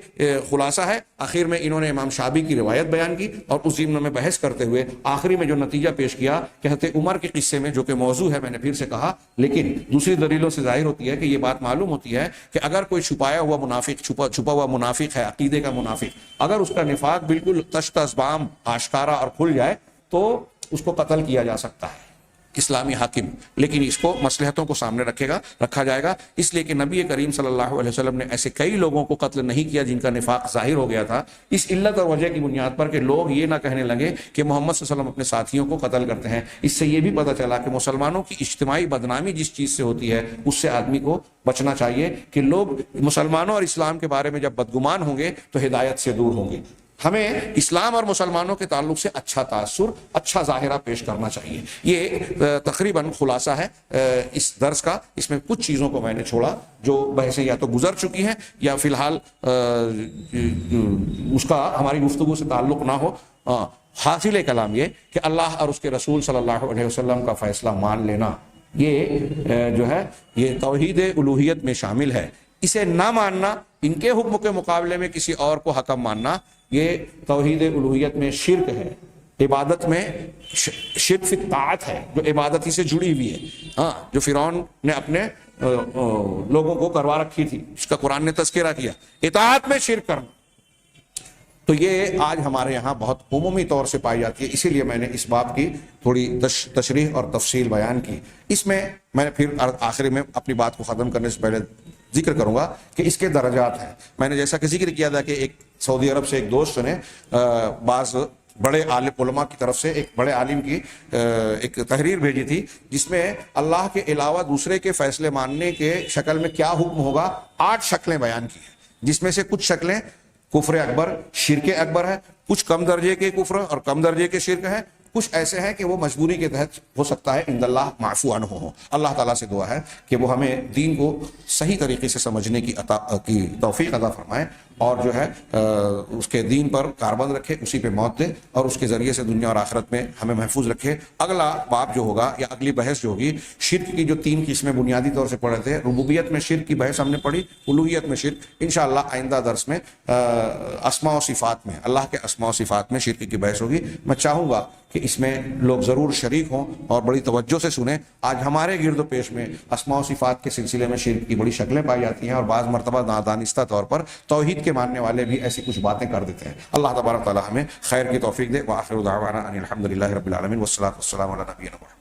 Speaker 1: خلاصہ ہے۔ آخر میں انہوں نے امام شعبی کی روایت بیان کی اور اس ضمن میں بحث کرتے ہوئے آخری میں جو نتیجہ پیش کیا کہ حضرت عمر کے قصے میں، جو کہ موضوع ہے، میں نے پھر سے کہا لیکن دوسری دلیلوں سے ظاہر ہوتی ہے کہ یہ بات معلوم ہوتی ہے کہ اگر کوئی چھپایا ہوا منافق، چھپا ہوا منافق ہے، عقیدے کا منافق، اگر اس کا نفاق بالکل تشت ازبام آشکارا اور کھل جائے تو اس کو قتل کیا جا سکتا ہے اسلامی حاکم، لیکن اس کو مصلحتوں کو سامنے رکھا جائے گا، اس لیے کہ نبی کریم صلی اللہ علیہ وسلم نے ایسے کئی لوگوں کو قتل نہیں کیا جن کا نفاق ظاہر ہو گیا تھا، اس علت اور وجہ کی بنیاد پر کہ لوگ یہ نہ کہنے لگے کہ محمد صلی اللہ علیہ وسلم اپنے ساتھیوں کو قتل کرتے ہیں۔ اس سے یہ بھی پتہ چلا کہ مسلمانوں کی اجتماعی بدنامی جس چیز سے ہوتی ہے اس سے آدمی کو بچنا چاہیے کہ لوگ مسلمانوں اور اسلام کے بارے میں جب بدگمان ہوں گے تو ہدایت سے دور ہوں گے۔ ہمیں اسلام اور مسلمانوں کے تعلق سے اچھا تاثر، اچھا ظاہرہ پیش کرنا چاہیے۔ یہ تقریباً خلاصہ ہے اس درس کا۔ اس میں کچھ چیزوں کو میں نے چھوڑا جو بحثیں یا تو گزر چکی ہیں یا فی الحال اس کا ہماری گفتگو سے تعلق نہ ہو۔ حاصل کلام یہ کہ اللہ اور اس کے رسول صلی اللہ علیہ وسلم کا فیصلہ مان لینا، یہ جو ہے یہ توحید الوہیت میں شامل ہے۔ اسے نہ ماننا، ان کے حکم کے مقابلے میں کسی اور کو حکم ماننا، یہ توحید الوہیت میں شرک ہے۔ عبادت میں شرک فی الطاعت ہے جو عبادت ہی سے جڑی ہوئی ہے، ہاں، جو فرعون نے اپنے لوگوں کو کروا رکھی تھی، اس کا قرآن نے تذکرہ کیا، اطاعت میں شرک کرنا۔ تو یہ آج ہمارے یہاں بہت عمومی طور سے پائی جاتی ہے، اسی لیے میں نے اس باب کی تھوڑی تشریح اور تفصیل بیان کی۔ اس میں میں پھر آخر میں اپنی بات کو ختم کرنے سے پہلے ذکر کروں گا کہ اس کے درجات ہیں۔ میں نے جیسا کہ ذکر کیا تھا کہ ایک سعودی عرب سے ایک دوست نے بعض بڑے عالم علماء کی طرف سے ایک بڑے عالم کی ایک تحریر بھیجی تھی جس میں اللہ کے علاوہ دوسرے کے فیصلے ماننے کے شکل میں کیا حکم ہوگا 8 شکلیں بیان کی ہیں، جس میں سے کچھ شکلیں کفر اکبر، شرک اکبر ہے، کچھ کم درجے کے کفر اور کم درجے کے شرک ہے، کچھ ایسے ہیں کہ وہ مجبوری کے تحت ہو سکتا ہے، عند اللہ معفو عنہ ہو۔ اللہ تعالیٰ سے دعا ہے کہ وہ ہمیں دین کو صحیح طریقے سے سمجھنے کی توفیق عطا فرمائے اور جو ہے اس کے دین پر کاربند رکھے، اسی پہ موت دے اور اس کے ذریعے سے دنیا اور آخرت میں ہمیں محفوظ رکھے۔ اگلا باب جو ہوگا یا اگلی بحث جو ہوگی، شرک کی جو 3 قسمیں بنیادی طور سے پڑھے تھے، ربوبیت میں شرک کی بحث ہم نے پڑھی، الوہیت میں شرک، انشاءاللہ آئندہ درس میں اسماء و صفات میں، اللہ کے اسماء و صفات میں شرک کی بحث ہوگی۔ میں چاہوں گا کہ اس میں لوگ ضرور شریک ہوں اور بڑی توجہ سے سنیں۔ آج ہمارے گرد و پیش میں اسماء و صفات کے سلسلے میں شرک کی بڑی شکلیں پائی جاتی ہیں اور بعض مرتبہ نادانستہ طور پر توحید کے ماننے والے بھی ایسی کچھ باتیں کر دیتے ہیں۔ اللہ تبارک تعالیٰ ہمیں خیر کی توفیق دے۔ وآخر دعوانا ان الحمد للہ رب العالمین والصلاۃ والسلام علی نبینا محمد۔